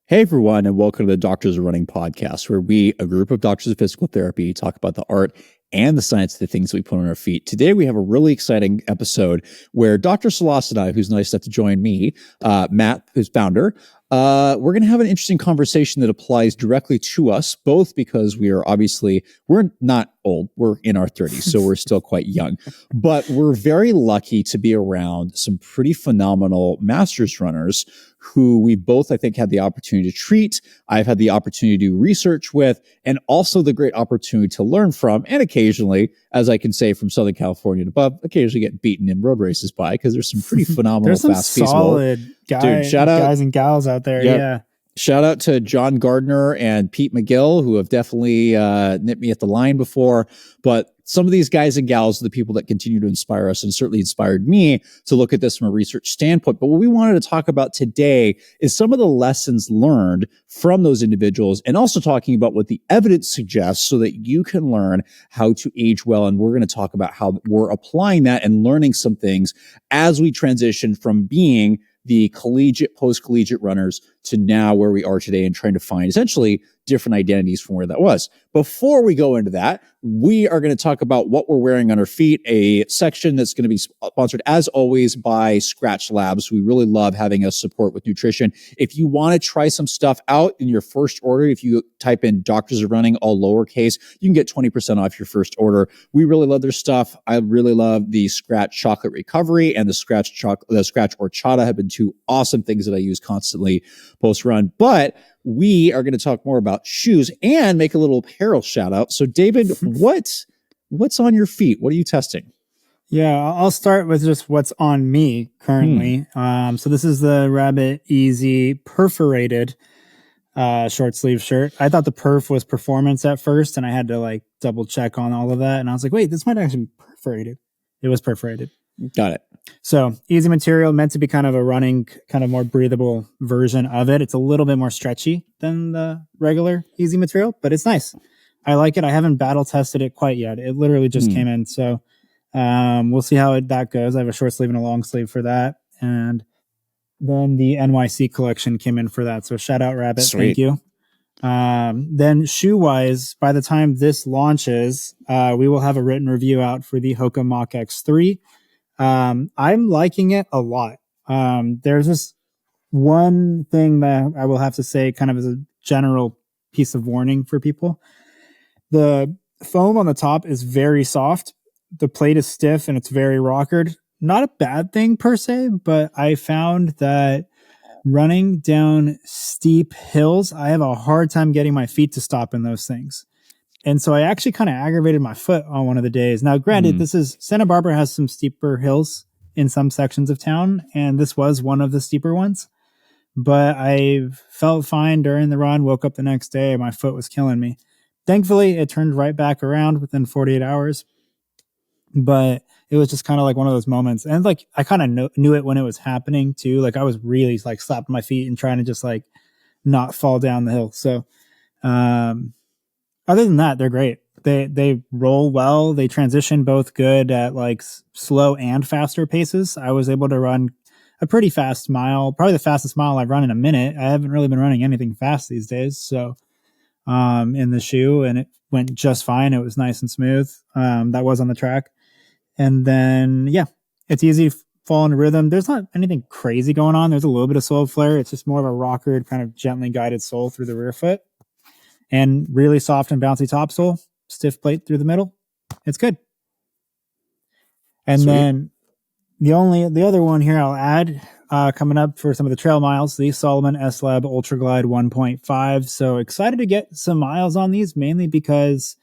Hey everyone, and welcome to the Doctors of Running podcast, where we, a group of doctors of physical therapy, talk about the art and the science of the things we put on our feet. Today, we have a really exciting episode where Dr. Salas and I, who's nice enough to join me, Matt, who's founder, we're going to have an interesting conversation that applies directly to us, both because we're not old, we're in our 30s, so we're still quite young, but we're very lucky to be around some pretty phenomenal masters runners who we both, I think, had the opportunity to treat. I've had the opportunity to do research with, and also the great opportunity to learn from, and occasionally, as I can say from Southern California and above, occasionally get beaten in road races by, because there's some pretty phenomenal, there's some fast, peaceable solid guys and gals out there. Yep. Yeah. Shout out to John Gardner and Pete McGill, who have definitely nipped me at the line before. But some of these guys and gals are the people that continue to inspire us, and certainly inspired me to look at this from a research standpoint. But what we wanted to talk about today is some of the lessons learned from those individuals, and also talking about what the evidence suggests so that you can learn how to age well. And we're going to talk about how we're applying that and learning some things as we transition from being the collegiate, post-collegiate runners to now where we are today, and trying to find essentially different identities from where that was. Before we go into that, we are going to talk about what we're wearing on our feet, a section that's going to be sponsored, as always, by Skratch Labs. We really love having us support with nutrition. If you want to try some stuff out in your first order, if you type in Doctors of Running, all lowercase, you can get 20% off your first order. We really love their stuff. I really love the Skratch Chocolate Recovery and the Skratch Horchata have been two awesome things that I use constantly post-run. But we are going to talk more about shoes and make a little apparel shout out. So David, what's on your feet? What are you testing? Yeah, I'll start with just what's on me currently. So this is the Rabbit Easy perforated short sleeve shirt. I thought the perf was performance at first, and I had to double check on all of that. And I was like, wait, this might actually be perforated. It was perforated. Got it. So easy material, meant to be kind of a running, kind of more breathable version of it. It's a little bit more stretchy than the regular easy material, but it's nice. I like it. I haven't battle tested it quite yet. It literally just came in. So we'll see how that goes. I have a short sleeve and a long sleeve for that. And then the NYC collection came in for that. So shout out Rabbit. Sweet. Thank you. Then shoe wise, by the time this launches, we will have a written review out for the Hoka Mach X3. I'm liking it a lot. There's just one thing that I will have to say kind of as a general piece of warning for people. The foam on the top is very soft. The plate is stiff and it's very rockered. Not a bad thing per se, but I found that running down steep hills, I have a hard time getting my feet to stop in those things. And so I actually kind of aggravated my foot on one of the days. Now, granted, this is Santa Barbara has some steeper hills in some sections of town, and this was one of the steeper ones. But I felt fine during the run, woke up the next day, and my foot was killing me. Thankfully, it turned right back around within 48 hours. But it was just kind of like one of those moments. And I kind of knew it when it was happening too. I was really slapping my feet and trying to just not fall down the hill. So, other than that, they're great. They roll well. They transition both good at slow and faster paces. I was able to run a pretty fast mile, probably the fastest mile I've run in a minute. I haven't really been running anything fast these days. So, in the shoe, and it went just fine. It was nice and smooth. That was on the track. And then, yeah, it's easy to fall into rhythm. There's not anything crazy going on. There's a little bit of sole flare. It's just more of a rockered, kind of gently guided sole through the rear foot. And really soft and bouncy top sole, stiff plate through the middle. It's good. And Sweet. then the other one here I'll add, coming up for some of the trail miles, the Salomon S-Lab Ultra Glide 1.5. So excited to get some miles on these, mainly because,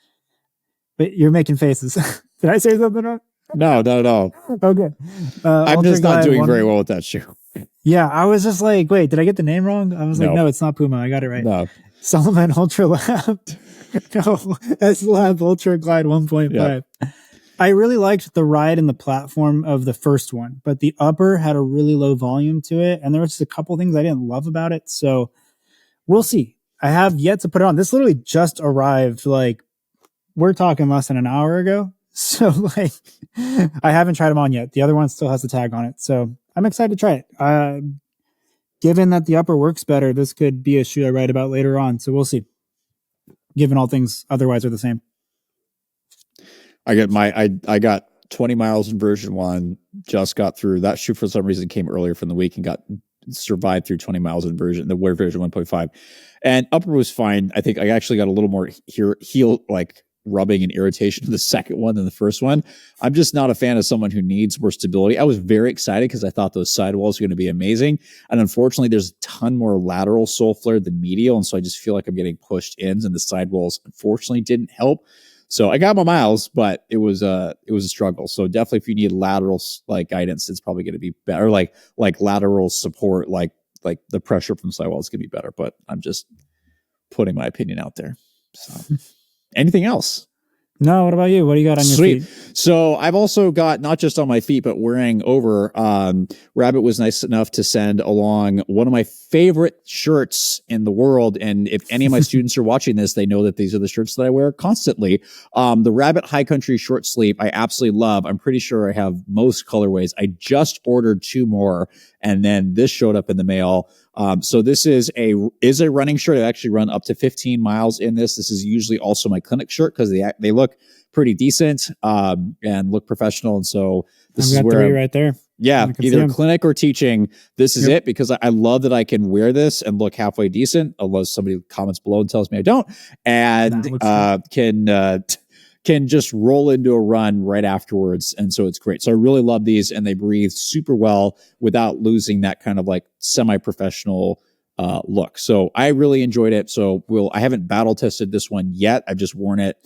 but you're making faces. Did I say something wrong? No. Okay. I'm just not doing very well with that shoe. Yeah, I was just like, wait, did I get the name wrong? I was like, no, it's not Puma. I got it right. No. Salomon Ultra Lab. No, S-Lab Ultra Glide 1.5. Yep. I really liked the ride and the platform of the first one, but the upper had a really low volume to it, and there was just a couple things I didn't love about it. So we'll see. I have yet to put it on. This literally just arrived. We're talking less than an hour ago. So I haven't tried them on yet. The other one still has the tag on it. So I'm excited to try it. given that the upper works better, this could be a shoe I write about later on. So we'll see. Given all things otherwise are the same. I got 20 miles in version 1, just got through. That shoe for some reason came earlier from the week and survived through 20 miles in version 1.5. And upper was fine. I think I actually got a little more heel like rubbing and irritation to the second one than the first one. I'm just not a fan of someone who needs more stability. I was very excited because I thought those sidewalls were going to be amazing. And unfortunately, there's a ton more lateral sole flare than medial. And so I just feel like I'm getting pushed in, and the sidewalls unfortunately didn't help. So I got my miles, but it was a struggle. So definitely if you need lateral like guidance, it's probably going to be better. Like lateral support, like the pressure from sidewalls can be better, but I'm just putting my opinion out there. So anything else? No, what about you? What do you got on your feet? So I've also got, not just on my feet, but wearing over, Rabbit was nice enough to send along one of my favorite shirts in the world. And if any of my students are watching this, they know that these are the shirts that I wear constantly. The Rabbit High Country short sleeve, I absolutely love. I'm pretty sure I have most colorways. I just ordered 2 more, and then this showed up in the mail. So this is a running shirt. I actually run up to 15 miles in this. This is usually also my clinic shirt because they look pretty decent and look professional. And so this is where right there. Yeah, either clinic or teaching. This is it, because I love that I can wear this and look halfway decent, unless somebody comments below and tells me I don't, and can just roll into a run right afterwards. And so it's great. So I really love these, and they breathe super well without losing that kind of like semi-professional look. So I really enjoyed it. So I haven't battle tested this one yet. I've just worn it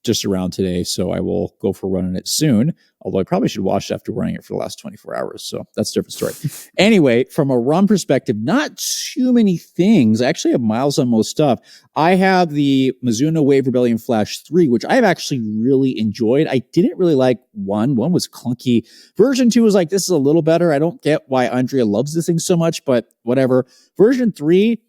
just around today. So I will go for running it soon. Although I probably should wash it after wearing it for the last 24 hours. So that's a different story. Anyway, from a run perspective, not too many things. I actually have miles on most stuff. I have the Mizuno Wave Rebellion Flash 3, which I've actually really enjoyed. I didn't really like 1. 1 was clunky. Version 2 was like, this is a little better. I don't get why Andrea loves this thing so much, but whatever. Version 3,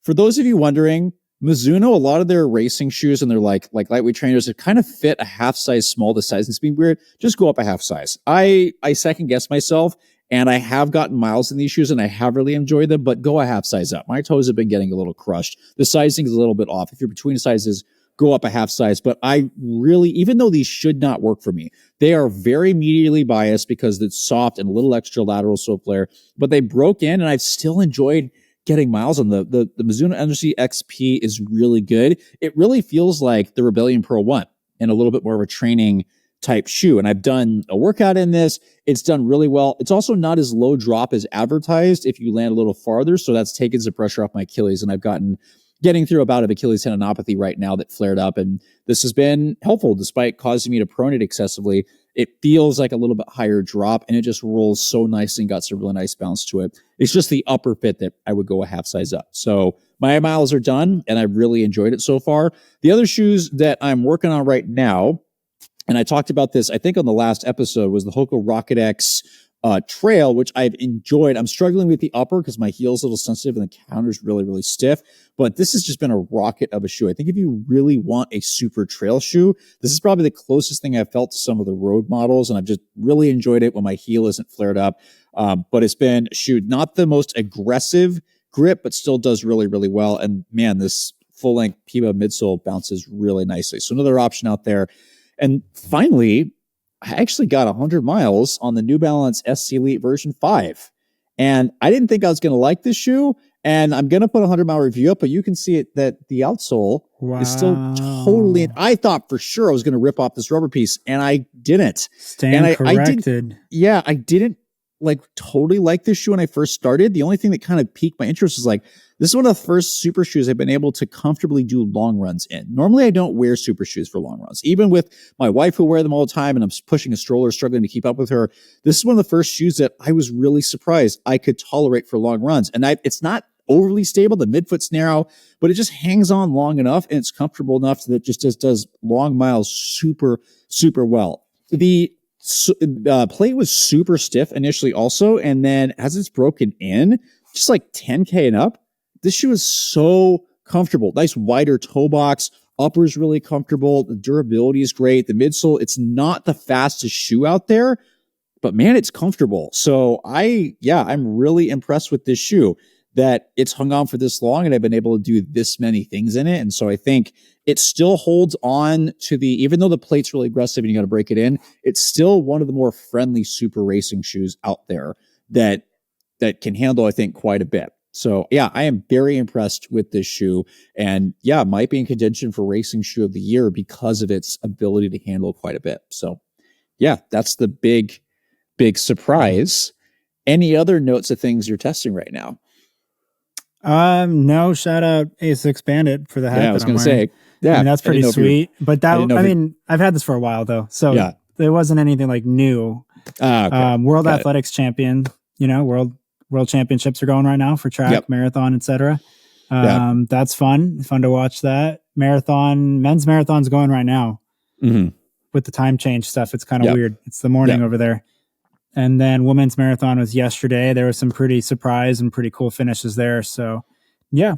for those of you wondering, Mizuno, a lot of their racing shoes and they're like lightweight trainers, that kind of fit a half size small to size. It's being weird. Just go up a half size. I second guess myself, and I have gotten miles in these shoes and I have really enjoyed them, but go a half size up. My toes have been getting a little crushed. The sizing is a little bit off. If you're between sizes, go up a half size. But I really, even though these should not work for me, they are very medially biased because it's soft and a little extra lateral sole flare, but they broke in and I've still enjoyed getting miles on the Mizuno Energy XP is really good. It really feels like the Rebellion Pro 1 and a little bit more of a training type shoe. And I've done a workout in this. It's done really well. It's also not as low drop as advertised if you land a little farther. So that's taken some pressure off my Achilles. And I've getting through a bout of Achilles tendinopathy right now that flared up. And this has been helpful despite causing me to pronate excessively. It feels like a little bit higher drop, and it just rolls so nicely and got some really nice bounce to it. It's just the upper fit that I would go a half size up. So my miles are done, and I've really enjoyed it so far. The other shoes that I'm working on right now, and I talked about this, I think on the last episode, was the Hoka Rocket X Trail, which I've enjoyed. I'm struggling with the upper because my heel's a little sensitive and the counter's really, really stiff. But this has just been a rocket of a shoe. I think if you really want a super trail shoe, this is probably the closest thing I've felt to some of the road models. And I've just really enjoyed it when my heel isn't flared up. But it's been a shoe, not the most aggressive grip, but still does really, really well. And man, this full length Pima midsole bounces really nicely. So another option out there. And finally, I actually got 100 miles on the New Balance SC Elite version 5. And I didn't think I was going to like this shoe. And I'm going to put a 100-mile review up, but you can see it that the outsole is still totally... I thought for sure I was going to rip off this rubber piece, and I didn't. Corrected. I didn't totally like this shoe when I first started. The only thing that kind of piqued my interest was this is one of the first super shoes I've been able to comfortably do long runs in. Normally, I don't wear super shoes for long runs. Even with my wife who wear them all the time and I'm pushing a stroller, struggling to keep up with her, this is one of the first shoes that I was really surprised I could tolerate for long runs. And it's not overly stable. The midfoot's narrow, but it just hangs on long enough and it's comfortable enough that it just does long miles super, super well. The plate was super stiff initially also, and then as it's broken in, just 10K and up, this shoe is so comfortable. Nice wider toe box. Upper is really comfortable. The durability is great. The midsole, it's not the fastest shoe out there, but man, it's comfortable. So I'm really impressed with this shoe that it's hung on for this long and I've been able to do this many things in it. And so I think it still holds on to even though the plate's really aggressive and you got to break it in, it's still one of the more friendly super racing shoes out there that can handle, I think, quite a bit. So yeah, I am very impressed with this shoe, and yeah, might be in contention for racing shoe of the year because of its ability to handle quite a bit. So yeah, that's the big surprise. Any other notes of things you're testing right now? No, shout out Asics Bandit for the hat. Yeah, I was going to say, yeah, I mean, that's pretty sweet. But that, I mean, I've had this for a while though, so yeah, there wasn't anything like new. Okay. World Athletics champion, world championships are going right now for track, marathon, etc. That's fun to watch that. Men's marathon's going right now. With the time change stuff, it's kind of weird. It's the morning over there. And then women's marathon was yesterday. There was some pretty surprise and pretty cool finishes there. So, yeah.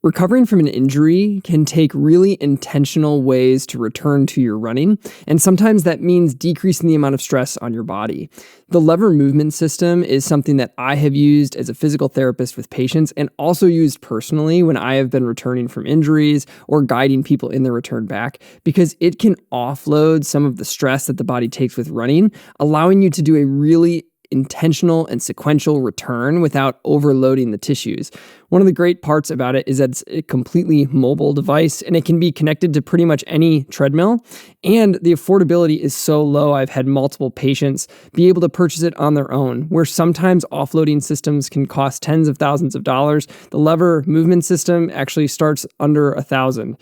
Recovering from an injury can take really intentional ways to return to your running, and sometimes that means decreasing the amount of stress on your body. The lever movement system is something that I have used as a physical therapist with patients and also used personally when I have been returning from injuries or guiding people in their return back, because it can offload some of the stress that the body takes with running, allowing you to do a really intentional and sequential return without overloading the tissues. One of the great parts about it is that it's a completely mobile device and it can be connected to pretty much any treadmill. And the affordability is so low, I've had multiple patients be able to purchase it on their own, where sometimes offloading systems can cost tens of thousands of dollars. The lever movement system actually starts under $1,000.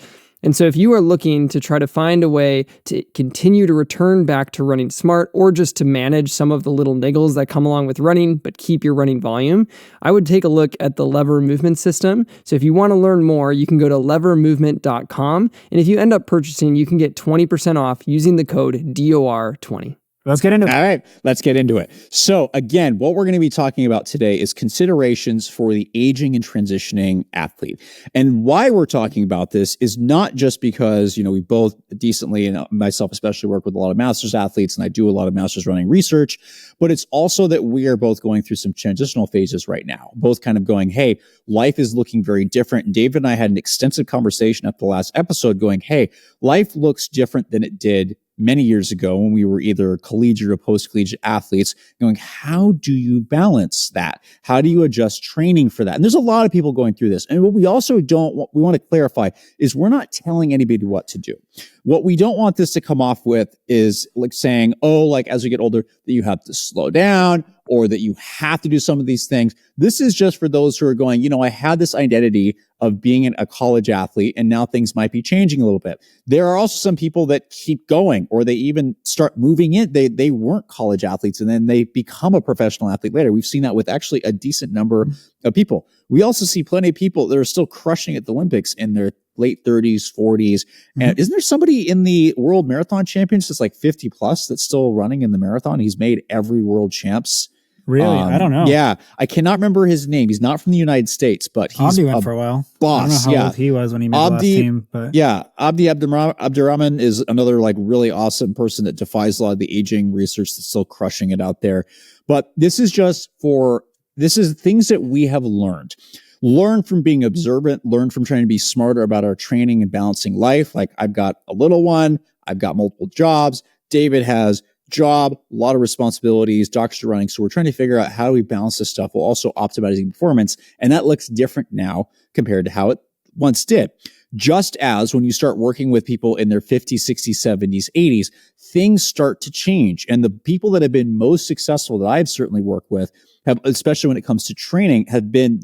And so if you are looking to try to find a way to continue to return back to running smart, or just to manage some of the little niggles that come along with running, but keep your running volume, I would take a look at the lever movement system. So if you want to learn more, you can go to levermovement.com. And if you end up purchasing, you can get 20% off using the code DOR20. Let's get into it. All right, let's get into it. So again, what we're going to be talking about today is considerations for the aging and transitioning athlete. And why we're talking about this is not just because, we both decently, and myself especially, work with a lot of masters athletes, and I do a lot of masters running research, but it's also that we are both going through some transitional phases right now, both kind of going, hey, life is looking very different. David and I had an extensive conversation at the last episode going, hey, life looks different than it did many years ago when we were either collegiate or post-collegiate athletes, going, how do you balance that? How do you adjust training for that? And there's a lot of people going through this. And what we also we want to clarify is we're not telling anybody what to do. What we don't want this to come off with is like saying, as we get older, that you have to slow down or that you have to do some of these things. This is just for those who are going, I had this identity of being a college athlete and now things might be changing a little bit. There are also some people that keep going, or they even start moving in. They weren't college athletes and then they become a professional athlete later. We've seen that with actually a decent number of people. We also see plenty of people that are still crushing at the Olympics in their late 30s, 40s. And isn't there somebody in the World Marathon Champions that's like 50 plus that's still running in the marathon? He's made every world champs. Really? I don't know. Yeah. I cannot remember his name. He's not from the United States, but he's Abdi went for a while. Boss. I don't know how old he was when he made the last team. But yeah. Abdi Abdurrahman is another really awesome person that defies a lot of the aging research that's still crushing it out there. But this is things that we have learned. Learn from being observant, learn from trying to be smarter about our training and balancing life. Like, I've got a little one, I've got multiple jobs. David has job, a lot of responsibilities, doctors are running. So we're trying to figure out how do we balance this stuff while also optimizing performance. And that looks different now compared to how it once did. Just as when you start working with people in their 50s, 60s, 70s, 80s, things start to change. And the people that have been most successful that I've certainly worked with have, especially when it comes to training, have been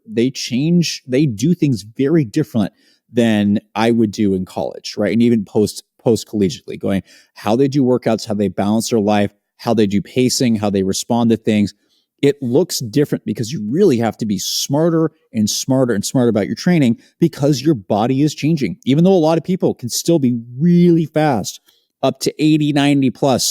they do things very different than I would do in college, right? And even post-collegiately, going how they do workouts, how they balance their life, how they do pacing, how they respond to things. It looks different because you really have to be smarter and smarter and smarter about your training because your body is changing. Even though a lot of people can still be really fast, up to 80, 90 plus,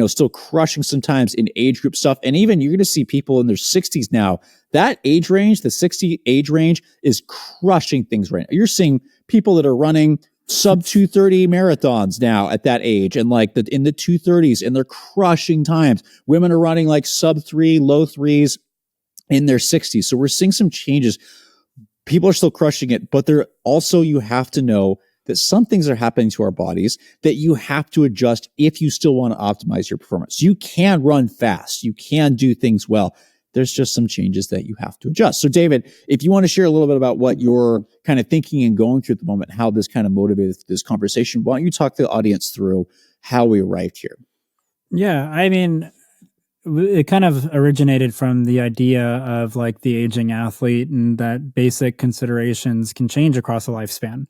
still crushing sometimes in age group stuff. And even you're going to see people in their 60s now. That age range, the 60 age range, is crushing things right now. You're seeing people that are running sub 230 marathons now at that age, and like in the 230s, and they're crushing times. Women are running like sub 3, low 3s in their 60s. So we're seeing some changes. People are still crushing it, but they're also, you have to know that some things are happening to our bodies that you have to adjust if you still want to optimize your performance. You can run fast. You can do things well. There's just some changes that you have to adjust. So David, if you want to share a little bit about what you're kind of thinking and going through at the moment, how this kind of motivated this conversation, why don't you talk the audience through how we arrived here? Yeah, I mean, it kind of originated from the idea of like the aging athlete, and that basic considerations can change across a lifespan.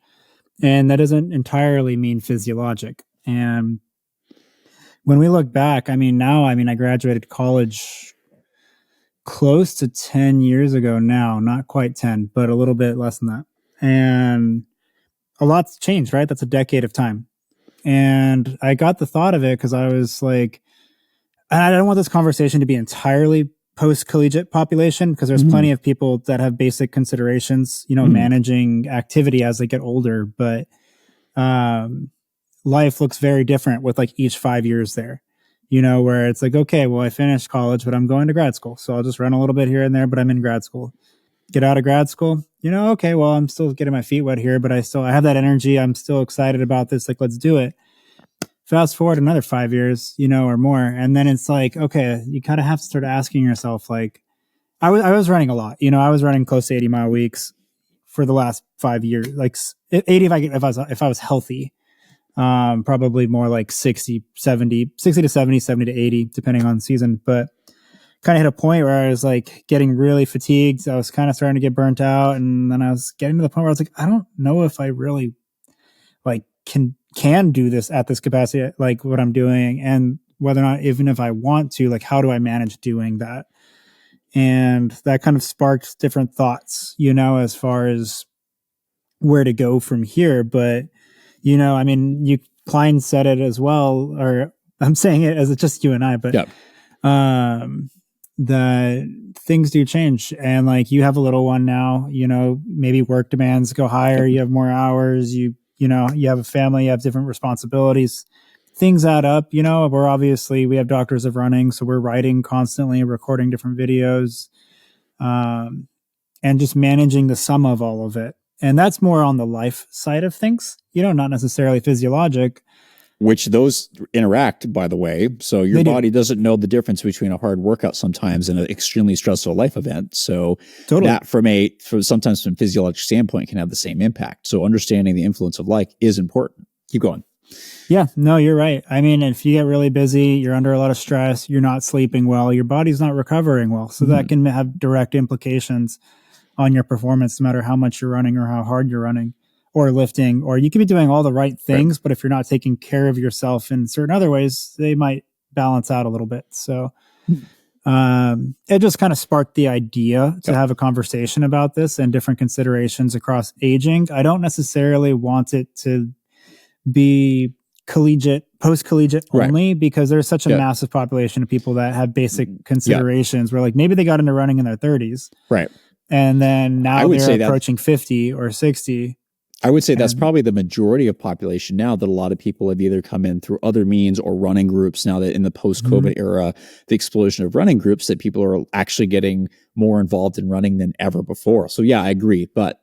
And that doesn't entirely mean physiologic. And when we look back, I graduated college close to 10 years ago now, not quite 10, but a little bit less than that. And a lot's changed, right? That's a decade of time. And I got the thought of it because I was like, I don't want this conversation to be entirely post-collegiate population, because there's plenty of people that have basic considerations, managing activity as they get older. But life looks very different with like each 5 years there, where it's like, okay, well, I finished college, but I'm going to grad school. So I'll just run a little bit here and there, but I'm in grad school. Get out of grad school, okay, well, I'm still getting my feet wet here, but I have that energy. I'm still excited about this. Like, let's do it. Fast forward another 5 years, or more. And then it's like, okay, you kind of have to start asking yourself, like, I was running a lot, I was running close to 80-mile weeks for the last 5 years, like 80 if I was healthy, probably more like 60 to 70, 70 to 80, depending on season. But kind of hit a point where I was like getting really fatigued. I was kind of starting to get burnt out. And then I was getting to the point where I was like, I don't know if I really like can do this at this capacity, like what I'm doing, and whether or not, even if I want to, like, how do I manage doing that? And that kind of sparked different thoughts, as far as where to go from here. But, Klein said it as well, or I'm saying it as it's just you and I, but, that things do change. And like, you have a little one now, maybe work demands go higher, you have more hours, you have a family, you have different responsibilities, things add up, we have Doctors of Running. So we're writing constantly, recording different videos, and just managing the sum of all of it. And that's more on the life side of things, not necessarily physiologic. Which those interact, by the way. So your body doesn't know the difference between a hard workout sometimes and an extremely stressful life event. So that sometimes from a physiological standpoint can have the same impact. So understanding the influence of life is important. Keep going. Yeah, no, you're right. I mean, if you get really busy, you're under a lot of stress, you're not sleeping well, your body's not recovering well. So that can have direct implications on your performance, no matter how much you're running or how hard you're running or lifting, or you could be doing all the right things, but if you're not taking care of yourself in certain other ways, they might balance out a little bit. So it just kind of sparked the idea to have a conversation about this and different considerations across aging. I don't necessarily want it to be post-collegiate only, because there's such a massive population of people that have basic considerations where like maybe they got into running in their 30s. Right. And then now they're approaching 50 or 60. I would say that's probably the majority of population now, that a lot of people have either come in through other means or running groups now, that in the post-COVID era, the explosion of running groups, that people are actually getting more involved in running than ever before. So yeah, I agree. But,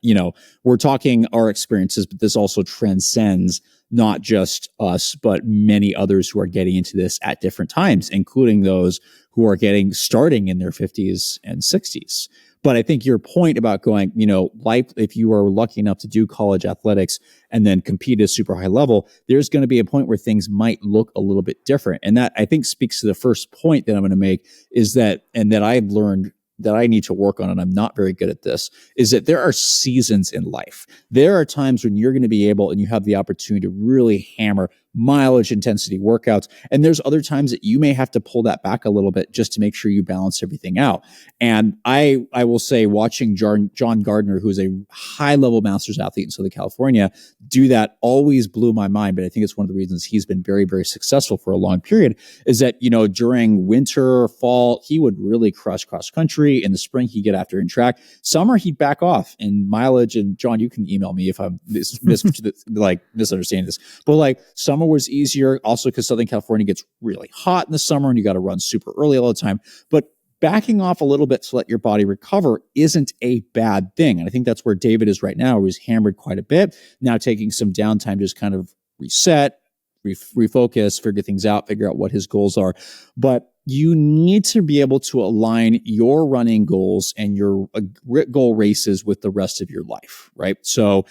we're talking our experiences, but this also transcends not just us, but many others who are getting into this at different times, including those who are starting in their 50s and 60s. But I think your point about going, life, if you are lucky enough to do college athletics and then compete at a super high level, there's going to be a point where things might look a little bit different. And that, I think, speaks to the first point that I'm going to make, is that, and that I've learned that I need to work on, and I'm not very good at this, is that there are seasons in life. There are times when you're going to be able, and you have the opportunity to really hammer mileage intensity workouts. And there's other times that you may have to pull that back a little bit just to make sure you balance everything out. And I will say, watching John Gardner, who is a high level masters athlete in Southern California, do that always blew my mind. But I think it's one of the reasons he's been very, very successful for a long period, is that, during winter, fall, he would really crush cross country. In the spring, he'd get after in track. Summer, he'd back off in mileage. And John, you can email me if I'm misunderstanding this. But summer was easier also because Southern California gets really hot in the summer and you got to run super early all the time. But backing off a little bit to let your body recover isn't a bad thing. And I think that's where David is right now, where he's hammered quite a bit. Now taking some downtime, just kind of reset, refocus, figure things out, figure out what his goals are. But you need to be able to align your running goals and your goal races with the rest of your life, right? So,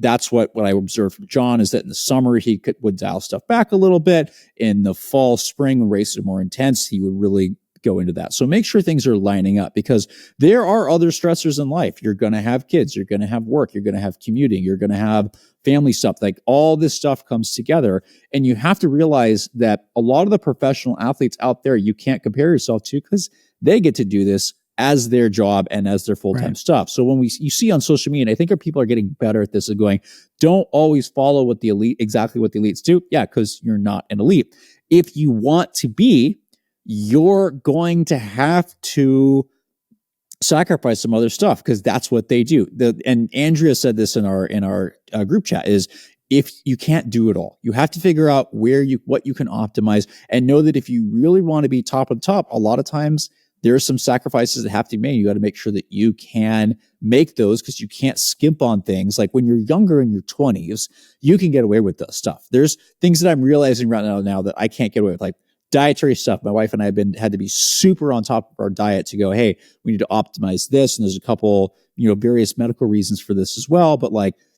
that's what I observed from John, is that in the summer, he would dial stuff back a little bit. In the fall, spring, when races are more intense, he would really go into that. So make sure things are lining up, because there are other stressors in life. You're going to have kids, you're going to have work, you're going to have commuting, you're going to have family stuff. All this stuff comes together, and you have to realize that a lot of the professional athletes out there, you can't compare yourself to, because they get to do this as their job and as their full-time stuff. So when you see on social media, and I think our people are getting better at this, of going, don't always follow what the elite, exactly what the elites do. Yeah, because you're not an elite. If you want to be, you're going to have to sacrifice some other stuff, because that's what they do. And Andrea said this in our group chat, is if you can't do it all, you have to figure out what you can optimize, and know that if you really want to be top of the top, a lot of times there are some sacrifices that have to be made. You got to make sure that you can make those, because you can't skimp on things. Like when you're younger, in your 20s, you can get away with this stuff. There's things that I'm realizing right now that I can't get away with, like dietary stuff. My wife and I had to be super on top of our diet to go, hey, we need to optimize this. And there's a couple, various medical reasons for this as well. But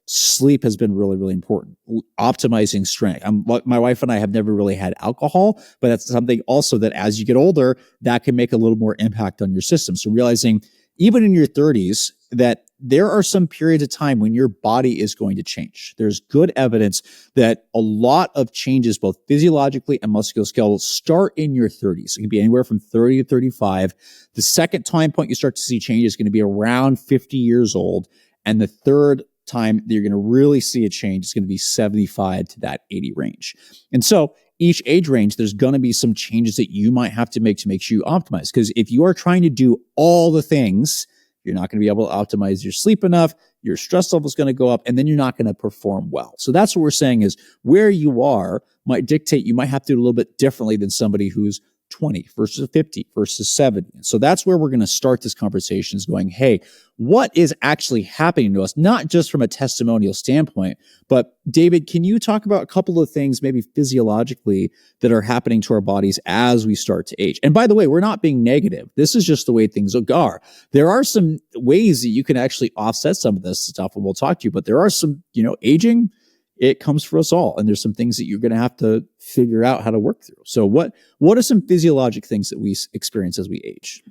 sleep has been really, really important. Optimizing strength. My wife and I have never really had alcohol, but that's something also that as you get older, that can make a little more impact on your system. So realizing even in your 30s that there are some periods of time when your body is going to change. There's good evidence that a lot of changes, both physiologically and musculoskeletal, start in your 30s. It can be anywhere from 30 to 35. The second time point you start to see change is going to be around 50 years old. And the third time that you're going to really see a change is going to be 75 to that 80 range. And so each age range, there's going to be some changes that you might have to make sure you optimize. Because if you are trying to do all the things, you're not going to be able to optimize your sleep enough. Your stress level is going to go up, and then you're not going to perform well. So that's what we're saying, is where you are might dictate you might have to do a little bit differently than somebody who's 20 versus 50 versus 70. So that's where we're going to start this conversation, is going, hey, what is actually happening to us? Not just from a testimonial standpoint, but David, can you talk about a couple of things maybe physiologically that are happening to our bodies as we start to age? And by the way, we're not being negative. This is just the way things are. There are some ways that you can actually offset some of this stuff, and we'll talk to you, but there are some, aging, it comes for us all. And there's some things that you're going to have to figure out how to work through. So what are some physiologic things that we experience as we age?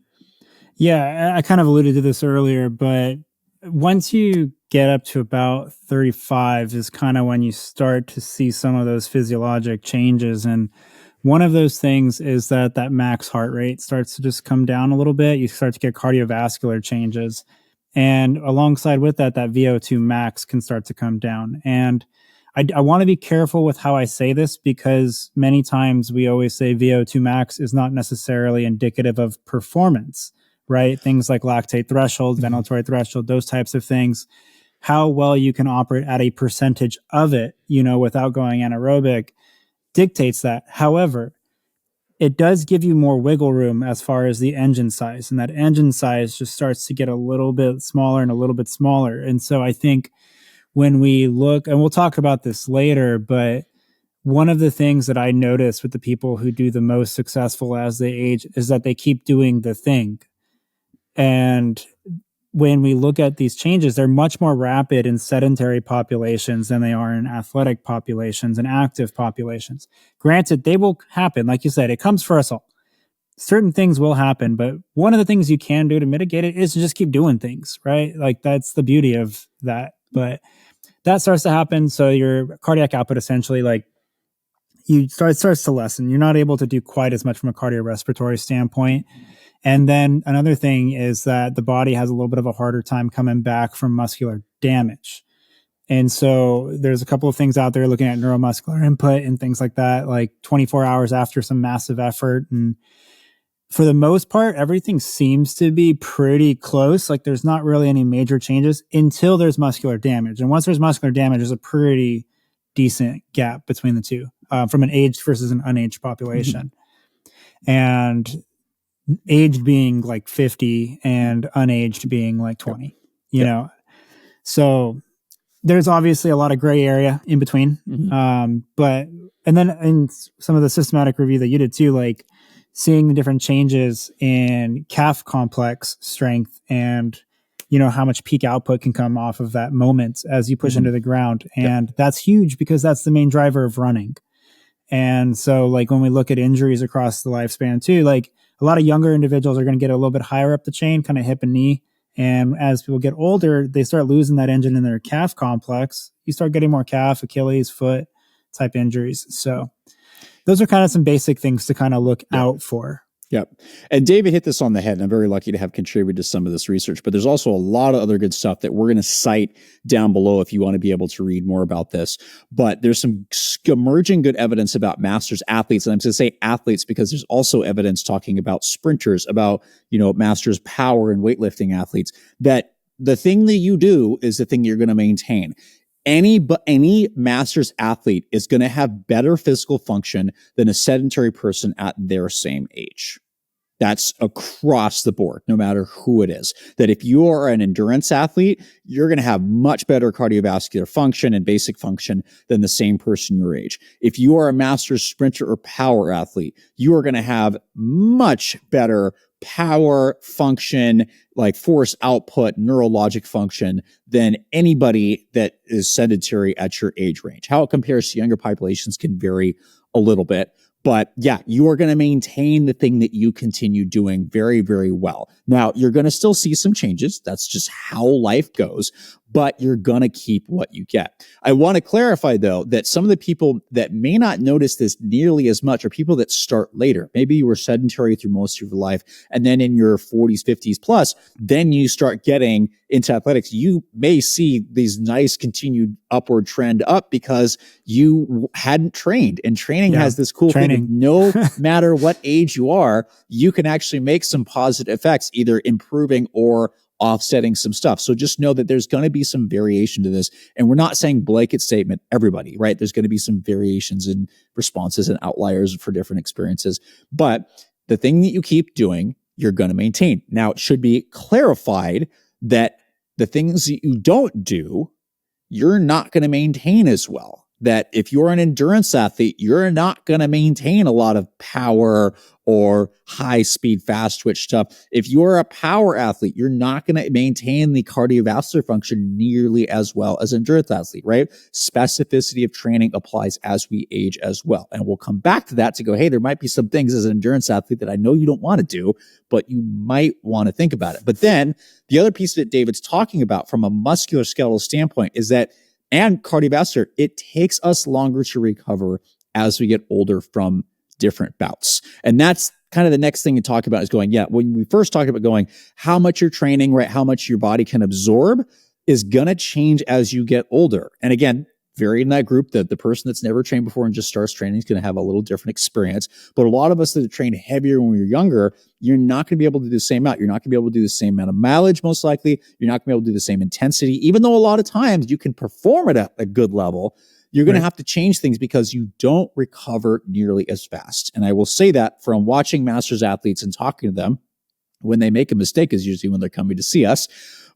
Yeah, I kind of alluded to this earlier, but once you get up to about 35 is kind of when you start to see some of those physiologic changes. And one of those things is that max heart rate starts to just come down a little bit. You start to get cardiovascular changes. And alongside with that VO2 max can start to come down. And I want to be careful with how I say this, because many times we always say VO2 max is not necessarily indicative of performance, right? Things like lactate threshold, ventilatory threshold, those types of things, how well you can operate at a percentage of it, without going anaerobic, dictates that. However, it does give you more wiggle room as far as the engine size, and that engine size just starts to get a little bit smaller and a little bit smaller. And so I think when we look, and we'll talk about this later, but one of the things that I notice with the people who do the most successful as they age is that they keep doing the thing. And when we look at these changes, they're much more rapid in sedentary populations than they are in athletic populations and active populations. Granted, they will happen. Like you said, it comes for us all. Certain things will happen, but one of the things you can do to mitigate it is to just keep doing things, right? That's the beauty of that. But that starts to happen. So your cardiac output essentially it starts to lessen. You're not able to do quite as much from a cardiorespiratory standpoint. And then another thing is that the body has a little bit of a harder time coming back from muscular damage. And so there's a couple of things out there looking at neuromuscular input and things like that, like 24 hours after some massive effort. And for the most part, everything seems to be pretty close. Like there's not really any major changes until there's muscular damage. And once there's muscular damage, there's a pretty decent gap between the two, from an aged versus an unaged population. And aged being like 50 and unaged being like 20, you know? So there's obviously a lot of gray area in between. But, and then in some of the systematic review that you did too, like seeing the different changes in calf complex strength and, you know, how much peak output can come off of that moment as you push into the ground. And that's huge because that's the main driver of running. And so like when we look at injuries across the lifespan too, like a lot of younger individuals are going to get a little bit higher up the chain, kind of hip and knee. And as people get older, they start losing that engine in their calf complex. You start getting more calf, Achilles, foot type injuries. So those are kind of some basic things to kind of look out for. Yep. And David hit this on the head, and I'm very lucky to have contributed to some of this research, but there's also a lot of other good stuff that we're going to cite down below if you want to be able to read more about this. But there's some emerging good evidence about masters athletes. And I'm going to say athletes because there's also evidence talking about sprinters, about, you know, masters power and weightlifting athletes, that the thing that you do is the thing you're going to maintain. Any masters athlete is going to have better physical function than a sedentary person at their same age. That's across the board, no matter who it is. That if you are an endurance athlete, you're going to have much better cardiovascular function and basic function than the same person your age. If you are a masters sprinter or power athlete, you are going to have much better power function, like force output, neurologic function than anybody that is sedentary at your age range. How it compares to younger populations can vary a little bit. But yeah, you are going to maintain the thing that you continue doing very, very well. Now, you're going to still see some changes. That's just how life goes, but you're going to keep what you get. I want to clarify, though, that some of the people that may not notice this nearly as much are people that start later. Maybe you were sedentary through most of your life, and then in your 40s, 50s plus, then you start getting into athletics. You may see these nice continued upward trend up because you hadn't trained. And training has this cool thing. No matter what age you are, you can actually make some positive effects, either improving or offsetting some stuff. So just know that there's going to be some variation to this. And we're not saying blanket statement, everybody, right? There's going to be some variations in responses and outliers for different experiences. But the thing that you keep doing, you're going to maintain. Now, it should be clarified that the things that you don't do, you're not going to maintain as well. That if you're an endurance athlete, you're not going to maintain a lot of power or high speed, fast twitch stuff. If you're a power athlete, you're not going to maintain the cardiovascular function nearly as well as an endurance athlete, right? Specificity of training applies as we age as well. And we'll come back to that to go, hey, there might be some things as an endurance athlete that I know you don't want to do, but you might want to think about it. But then the other piece that David's talking about from a musculoskeletal standpoint is that, and cardiovascular, it takes us longer to recover as we get older from different bouts. And that's kind of the next thing to talk about is going, when we first talked about going, how much you're training, right? How much your body can absorb is going to change as you get older. And again, very in that group, that the person that's never trained before and just starts training is going to have a little different experience. But a lot of us that train heavier when we were younger, you're not going to be able to do the same amount. You're not going to be able to do the same amount of mileage, most likely. You're not going to be able to do the same intensity, even though a lot of times you can perform at a good level. You're going to have to change things because you don't recover nearly as fast. And I will say that from watching masters athletes and talking to them, when they make a mistake is usually when they're coming to see us.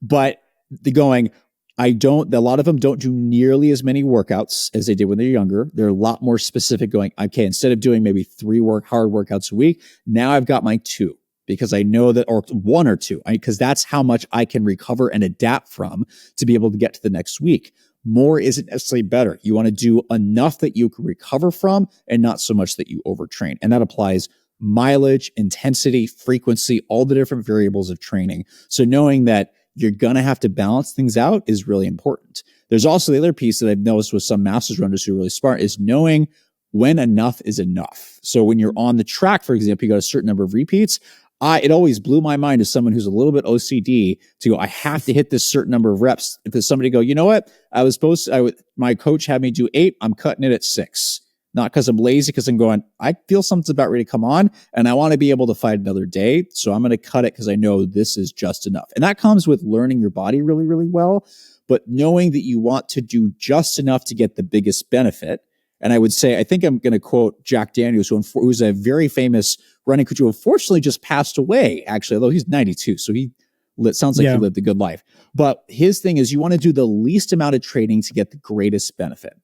But they're going, a lot of them don't do nearly as many workouts as they did when they're younger. They're a lot more specific, going, okay, instead of doing maybe 3 hard workouts a week, now I've got my 2 because I know that, or 1 or 2, because that's how much I can recover and adapt from to be able to get to the next week. More isn't necessarily better. You want to do enough that you can recover from and not so much that you overtrain. And that applies mileage, intensity, frequency, all the different variables of training. So knowing that you're going to have to balance things out is really important. There's also the other piece that I've noticed with some masters runners who are really smart is knowing when enough is enough. So when you're on the track, for example, you got a certain number of repeats. It always blew my mind as someone who's a little bit OCD to go, I have to hit this certain number of reps. If there's somebody go, you know what? My coach had me do 8. I'm cutting it at 6. Not because I'm lazy, because I'm going, I feel something's about ready to come on and I want to be able to fight another day. So I'm going to cut it because I know this is just enough. And that comes with learning your body really, really well, but knowing that you want to do just enough to get the biggest benefit. And I would say, I think I'm going to quote Jack Daniels, who's a very famous running coach who unfortunately just passed away, actually, although he's 92. So he sounds like he lived a good life. But his thing is you want to do the least amount of training to get the greatest benefit.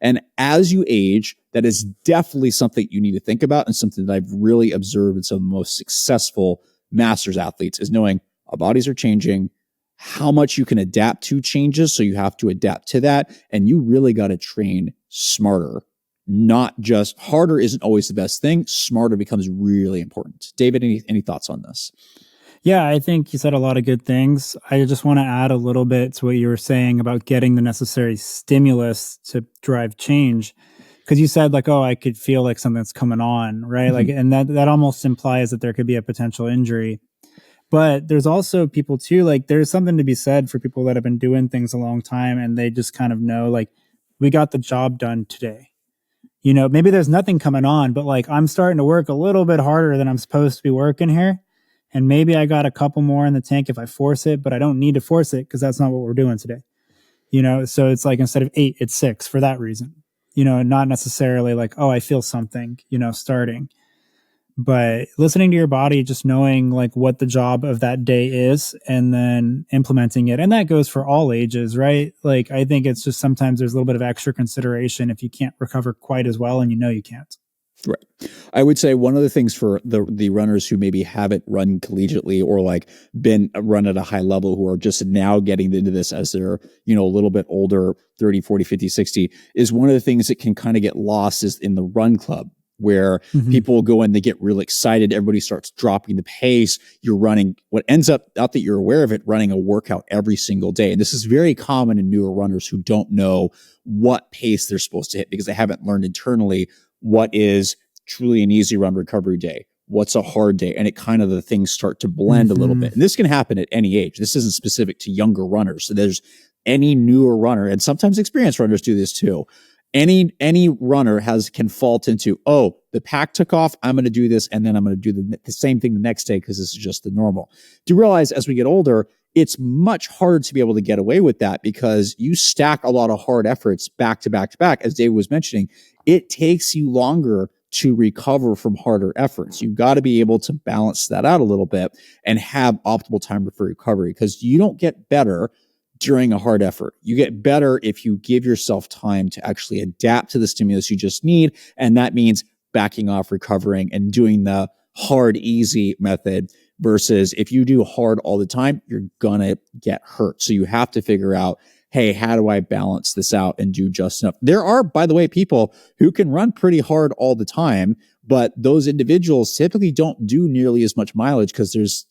And as you age, that is definitely something you need to think about, and something that I've really observed in some of the most successful masters athletes is knowing our bodies are changing, how much you can adapt to changes. So you have to adapt to that. And you really got to train smarter, not just harder isn't always the best thing. Smarter becomes really important. David, any thoughts on this? Yeah, I think you said a lot of good things. I just want to add a little bit to what you were saying about getting the necessary stimulus to drive change. Because you said like, oh, I could feel like something's coming on, right? Mm-hmm. Like, and that almost implies that there could be a potential injury. But there's also people too, like there's something to be said for people that have been doing things a long time and they just kind of know like, we got the job done today. You know, maybe there's nothing coming on, but like I'm starting to work a little bit harder than I'm supposed to be working here. And maybe I got a couple more in the tank if I force it, but I don't need to force it because that's not what we're doing today. You know, so it's like instead of 8, it's 6 for that reason. You know, and not necessarily like, oh, I feel something, you know, starting. But listening to your body, just knowing like what the job of that day is and then implementing it. And that goes for all ages, right? Like, I think it's just sometimes there's a little bit of extra consideration if you can't recover quite as well and you know you can't. Right. I would say one of the things for the runners who maybe haven't run collegiately or like been run at a high level, who are just now getting into this as they're, you know, a little bit older, 30, 40, 50, 60, is one of the things that can kind of get lost is in the run club, where people will go in, they get really excited. Everybody starts dropping the pace. You're running what ends up, not that you're aware of it, running a workout every single day. And this is very common in newer runners who don't know what pace they're supposed to hit because they haven't learned internally what is truly an easy run recovery day, what's a hard day. And it kind of, the things start to blend a little bit. And this can happen at any age. This isn't specific to younger runners. So there's any newer runner, and sometimes experienced runners do this too. Any runner can fault into, oh, the pack took off, I'm going to do this, and then I'm going to do the same thing the next day because this is just the normal. Do you realize as we get older, it's much harder to be able to get away with that because you stack a lot of hard efforts back to back to back. As Dave was mentioning, it takes you longer to recover from harder efforts. You've got to be able to balance that out a little bit and have optimal time for recovery, because you don't get better during a hard effort. You get better if you give yourself time to actually adapt to the stimulus you just need. And that means backing off, recovering, and doing the hard, easy method versus if you do hard all the time, you're going to get hurt. So you have to figure out, hey, how do I balance this out and do just enough? There are, by the way, people who can run pretty hard all the time, but those individuals typically don't do nearly as much mileage because there's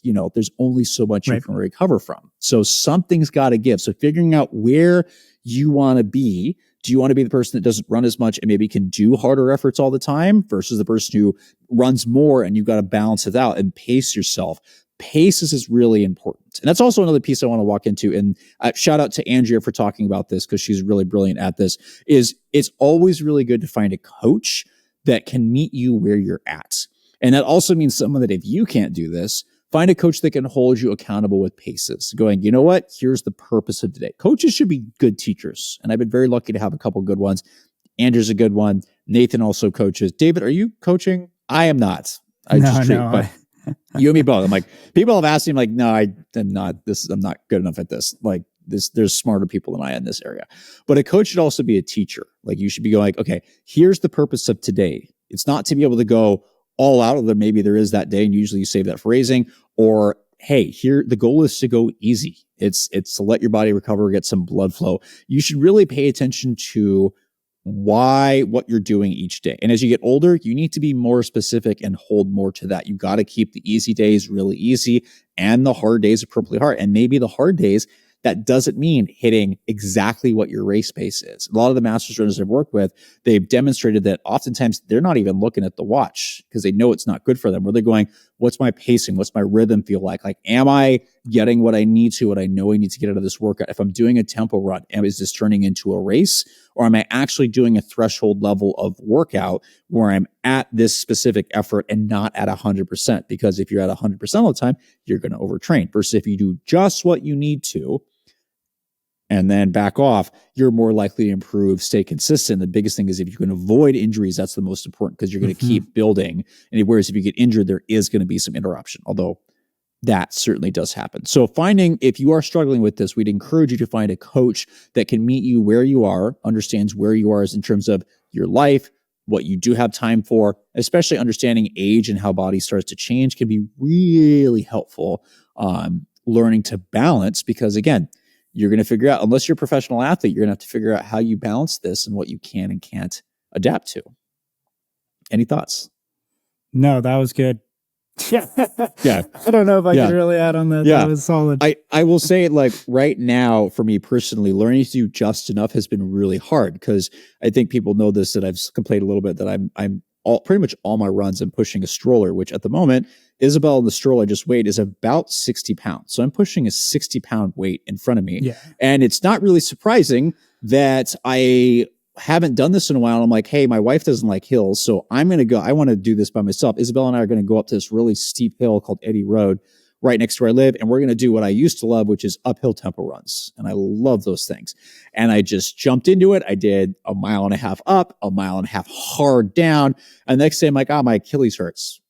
only so much you can recover from. So something's got to give. So figuring out where you want to be. Do you want to be the person that doesn't run as much and maybe can do harder efforts all the time versus the person who runs more, and you've got to balance it out and pace yourself? Pace is really important. And that's also another piece I want to walk into. And shout out to Andrea for talking about this, because she's really brilliant at this. Is it's always really good to find a coach that can meet you where you're at. And that also means someone that if you can't do this, find a coach that can hold you accountable with paces. Going, you know what? Here's the purpose of today. Coaches should be good teachers. And I've been very lucky to have a couple good ones. Andrew's a good one. Nathan also coaches. David, are you coaching? I am not. But you and me both. I'm like, people have asked me, like, no, I'm not good enough at this. Like this, there's smarter people than I in this area. But a coach should also be a teacher. Like you should be going like, okay, here's the purpose of today. It's not to be able to go all out, although maybe there is that day, and usually you save that for raising, or hey, here, the goal is to go easy. It's to let your body recover, get some blood flow. You should really pay attention to what you're doing each day. And as you get older, you need to be more specific and hold more to that. You got to keep the easy days really easy and the hard days appropriately hard. And maybe the hard days, That doesn't mean hitting exactly what your race pace is. A lot of the masters runners I've worked with, they've demonstrated that oftentimes they're not even looking at the watch because they know it's not good for them, where they're going, what's my pacing? What's my rhythm feel like? Like, am I getting what I need to, what I know I need to get out of this workout? If I'm doing a tempo run, is this turning into a race? Or am I actually doing a threshold level of workout where I'm at this specific effort and not at 100%? Because if you're at 100% all the time, you're going to overtrain. Versus if you do just what you need to and then back off, you're more likely to improve, stay consistent. The biggest thing is if you can avoid injuries, that's the most important because you're going to keep building. And whereas if you get injured, there is going to be some interruption, although that certainly does happen. So if you are struggling with this, we'd encourage you to find a coach that can meet you where you are, understands where you are in terms of your life, what you do have time for, especially understanding age and how body starts to change can be really helpful. Learning to balance, because again, you're going to figure out, unless you're a professional athlete, you're going to have to figure out how you balance this and what you can and can't adapt to. Any thoughts? No, that was good. Yeah. I don't know if I could really add on that. Yeah. That was solid. I will say, like, right now, for me personally, learning to do just enough has been really hard because I think people know this, that I've complained a little bit that I'm pretty much all my runs I'm pushing a stroller, which at the moment, Isabel in the stroller I just weighed is about 60 pounds. So I'm pushing a 60-pound weight in front of me. Yeah. And it's not really surprising that I haven't done this in a while. I'm like, hey, my wife doesn't like hills, so I'm going to go. I want to do this by myself. Isabel and I are going to go up to this really steep hill called Eddy Road right next to where I live. And we're going to do what I used to love, which is uphill tempo runs. And I love those things. And I just jumped into it. I did a mile and a half up, a mile and a half hard down. And the next day I'm like, my Achilles hurts.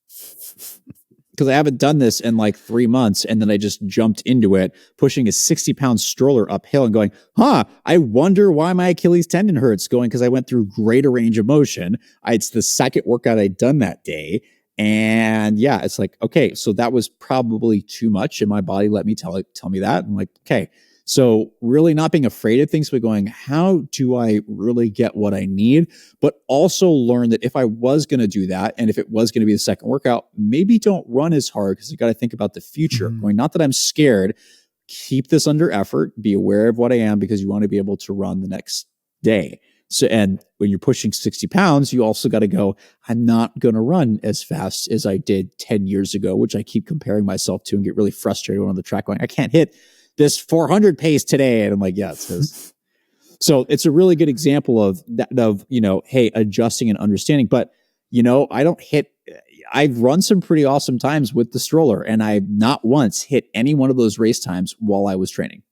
Because I haven't done this in like 3 months. And then I just jumped into it, pushing a 60-pound stroller uphill and going, I wonder why my Achilles tendon hurts, going because I went through greater range of motion. It's the second workout I'd done that day. And yeah, it's like, okay, so that was probably too much. And my body let me tell me that. I'm like, okay. So really not being afraid of things, but going, how do I really get what I need? But also learn that if I was going to do that, and if it was going to be the second workout, maybe don't run as hard because you got to think about the future. Going, not that I'm scared, keep this under effort, be aware of what I am because you want to be able to run the next day. So, and when you're pushing 60 pounds, you also got to go, I'm not going to run as fast as I did 10 years ago, which I keep comparing myself to and get really frustrated when on the track going, I can't hit this 400 pace today. And I'm like, yeah, it's his. So it's a really good example of that, hey, adjusting and understanding. But, I've run some pretty awesome times with the stroller, and I've not once hit any one of those race times while I was training.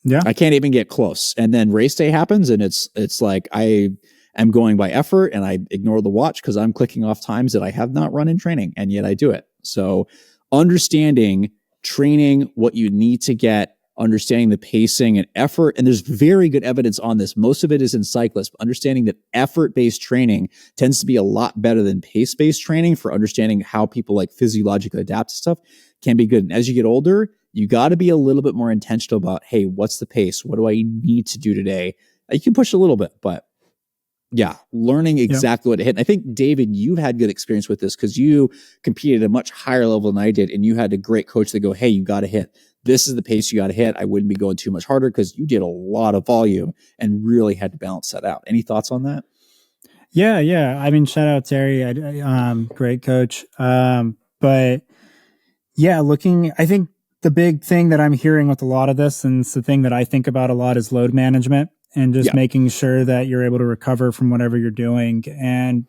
Yeah. I can't even get close. And then race day happens, and it's like I am going by effort, and I ignore the watch because I'm clicking off times that I have not run in training, and yet I do it. So understanding training, what you need to get, understanding the pacing and effort. And there's very good evidence on this. Most of it is in cyclists, but understanding that effort-based training tends to be a lot better than pace-based training for understanding how people like physiologically adapt to stuff can be good. And as you get older, you got to be a little bit more intentional about, hey, what's the pace? What do I need to do today? You can push a little bit, but yeah, learning exactly what to hit. And I think, David, you've had good experience with this because you competed at a much higher level than I did. And you had a great coach that go, hey, you got to hit. This is the pace you got to hit. I wouldn't be going too much harder because you did a lot of volume and really had to balance that out. Any thoughts on that? Yeah. I mean, shout out Terry. Great coach. But yeah, I think the big thing that I'm hearing with a lot of this, and it's the thing that I think about a lot, is load management. And just making sure that you're able to recover from whatever you're doing. And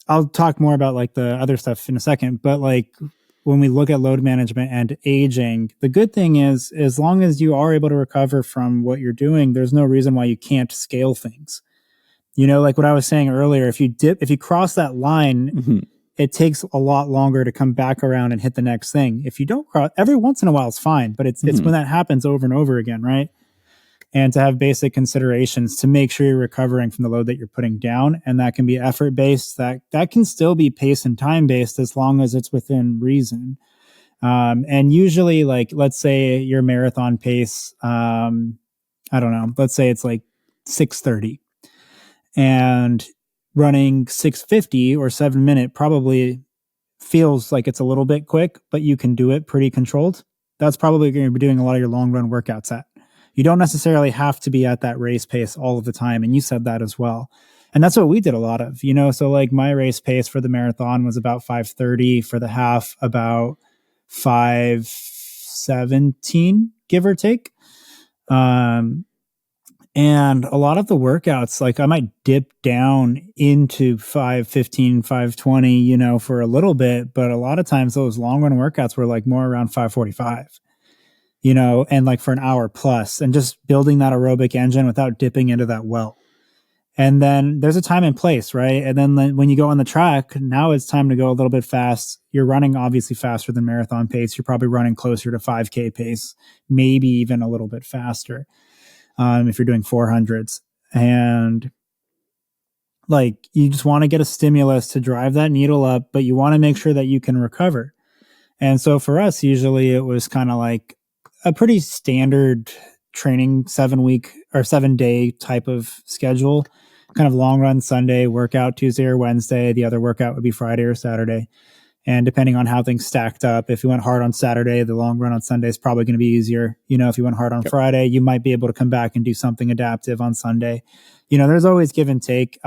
I'll talk more about like the other stuff in a second, but like when we look at load management and aging, the good thing is, as long as you are able to recover from what you're doing, there's no reason why you can't scale things. Like what I was saying earlier, if you cross that line, it takes a lot longer to come back around and hit the next thing. If you don't cross, every once in a while it's fine, but it's when that happens over and over again, right? And to have basic considerations to make sure you're recovering from the load that you're putting down. And that can be effort based. That can still be pace and time based as long as it's within reason. And usually, like, let's say your marathon pace, I don't know, let's say it's like 6:30, and running 6:50 or 7-minute probably feels like it's a little bit quick, but you can do it pretty controlled. That's probably going to be doing a lot of your long run workouts at. You don't necessarily have to be at that race pace all of the time. And you said that as well. And that's what we did a lot of, so like my race pace for the marathon was about 5:30, for the half about 5:17, give or take. And a lot of the workouts, like I might dip down into 5:15, 5:20, for a little bit, but a lot of times those long run workouts were like more around 5:45, and like for an hour plus, and just building that aerobic engine without dipping into that well. And then there's a time and place, right? And then when you go on the track, now it's time to go a little bit fast. You're running obviously faster than marathon pace. You're probably running closer to 5K pace, maybe even a little bit faster. If you're doing 400s, and like you just want to get a stimulus to drive that needle up, but you want to make sure that you can recover. And so for us, usually it was kind of like a pretty standard training 7-week or 7-day type of schedule, kind of long run Sunday, workout Tuesday or Wednesday. The other workout would be Friday or Saturday. And depending on how things stacked up, if you went hard on Saturday, the long run on Sunday is probably going to be easier. If you went hard on Friday, you might be able to come back and do something adaptive on Sunday. There's always give and take.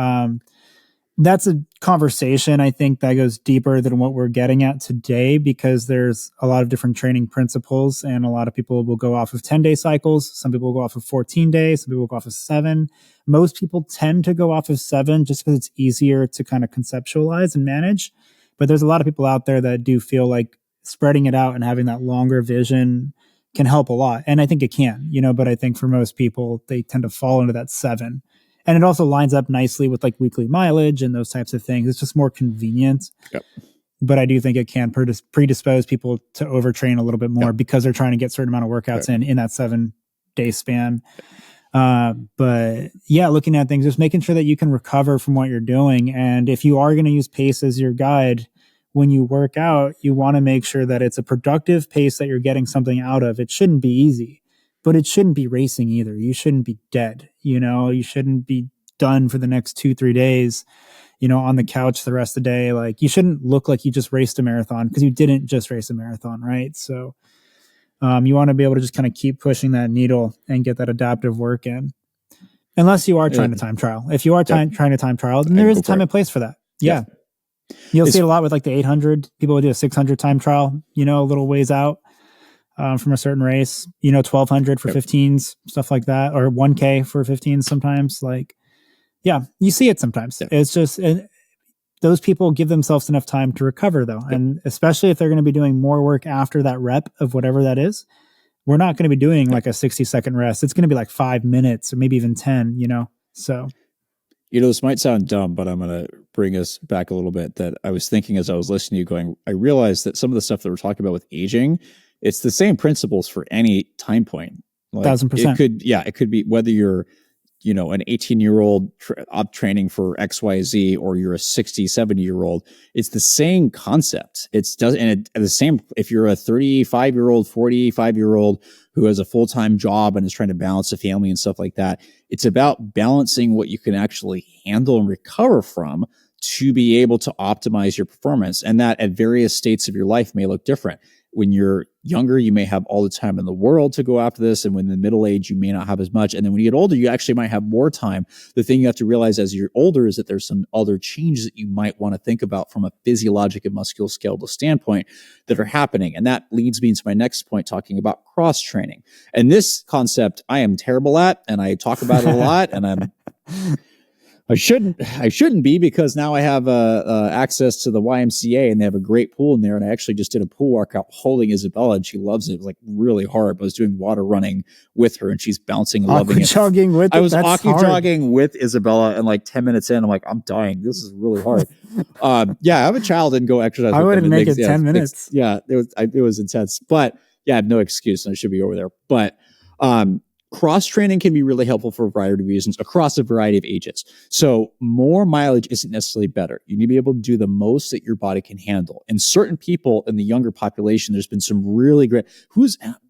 That's a conversation, I think, that goes deeper than what we're getting at today, because there's a lot of different training principles, and a lot of people will go off of 10-day cycles. Some people will go off of 14 days. Some people will go off of 7. Most people tend to go off of 7 just because it's easier to kind of conceptualize and manage. But there's a lot of people out there that do feel like spreading it out and having that longer vision can help a lot. And I think it can, but I think for most people, they tend to fall into that 7. And it also lines up nicely with like weekly mileage and those types of things. It's just more convenient. Yep. But I do think it can predispose people to overtrain a little bit more because they're trying to get a certain amount of workouts in that 7-day span. But yeah, looking at things, just making sure that you can recover from what you're doing. And if you are going to use pace as your guide, when you work out, you want to make sure that it's a productive pace that you're getting something out of. It shouldn't be easy, but it shouldn't be racing either. You shouldn't be dead. You shouldn't be done for the next 2-3 days, on the couch the rest of the day. Like you shouldn't look like you just raced a marathon, because you didn't just race a marathon. Right. So, you want to be able to just kind of keep pushing that needle and get that adaptive work in. Unless you are trying to time trial. If you are trying to time trial, then there is a time and place for that. Yeah. You'll see it a lot with like the 800. People will do a 600 time trial, a little ways out from a certain race, 1200 for 15s, stuff like that, or 1K for 15s sometimes. Like, yeah, you see it sometimes. Yeah. It's just, those people give themselves enough time to recover though. Yeah. And especially if they're going to be doing more work after that rep of whatever that is, we're not going to be doing like a 60-second rest. It's going to be like 5 minutes or maybe even 10, so. This might sound dumb, but I'm going to bring us back a little bit. That I was thinking as I was listening to you going, I realized that some of the stuff that we're talking about with aging, it's the same principles for any time point. Like 1,000%. It could be whether you're, an 18-year-old up training for XYZ, or you're a 60, 70-year-old. It's the same concept. The same, if you're a 35-year-old, 45-year-old who has a full-time job and is trying to balance a family and stuff like that, it's about balancing what you can actually handle and recover from to be able to optimize your performance. And that at various states of your life may look different. When you're younger, you may have all the time in the world to go after this. And when in the middle age, you may not have as much. And then when you get older, you actually might have more time. The thing you have to realize as you're older is that there's some other changes that you might want to think about from a physiologic and musculoskeletal standpoint that are happening. And that leads me into my next point, talking about cross training. And this concept I am terrible at, and I talk about it a lot, and I shouldn't be, because now I have access to the YMCA and they have a great pool in there. And I actually just did a pool workout holding Isabella, and she loves it. It was like really hard, but I was doing water running with her and she's bouncing and loving it. I was jogging with Isabella, and like 10 minutes in, I'm like, I'm dying. This is really hard. I have a child and go exercise. I wouldn't make it 10 minutes. It was intense, but yeah, I have no excuse and I should be over there. But, cross-training can be really helpful for a variety of reasons across a variety of ages. So more mileage isn't necessarily better. You need to be able to do the most that your body can handle. And certain people in the younger population, there's been some really great,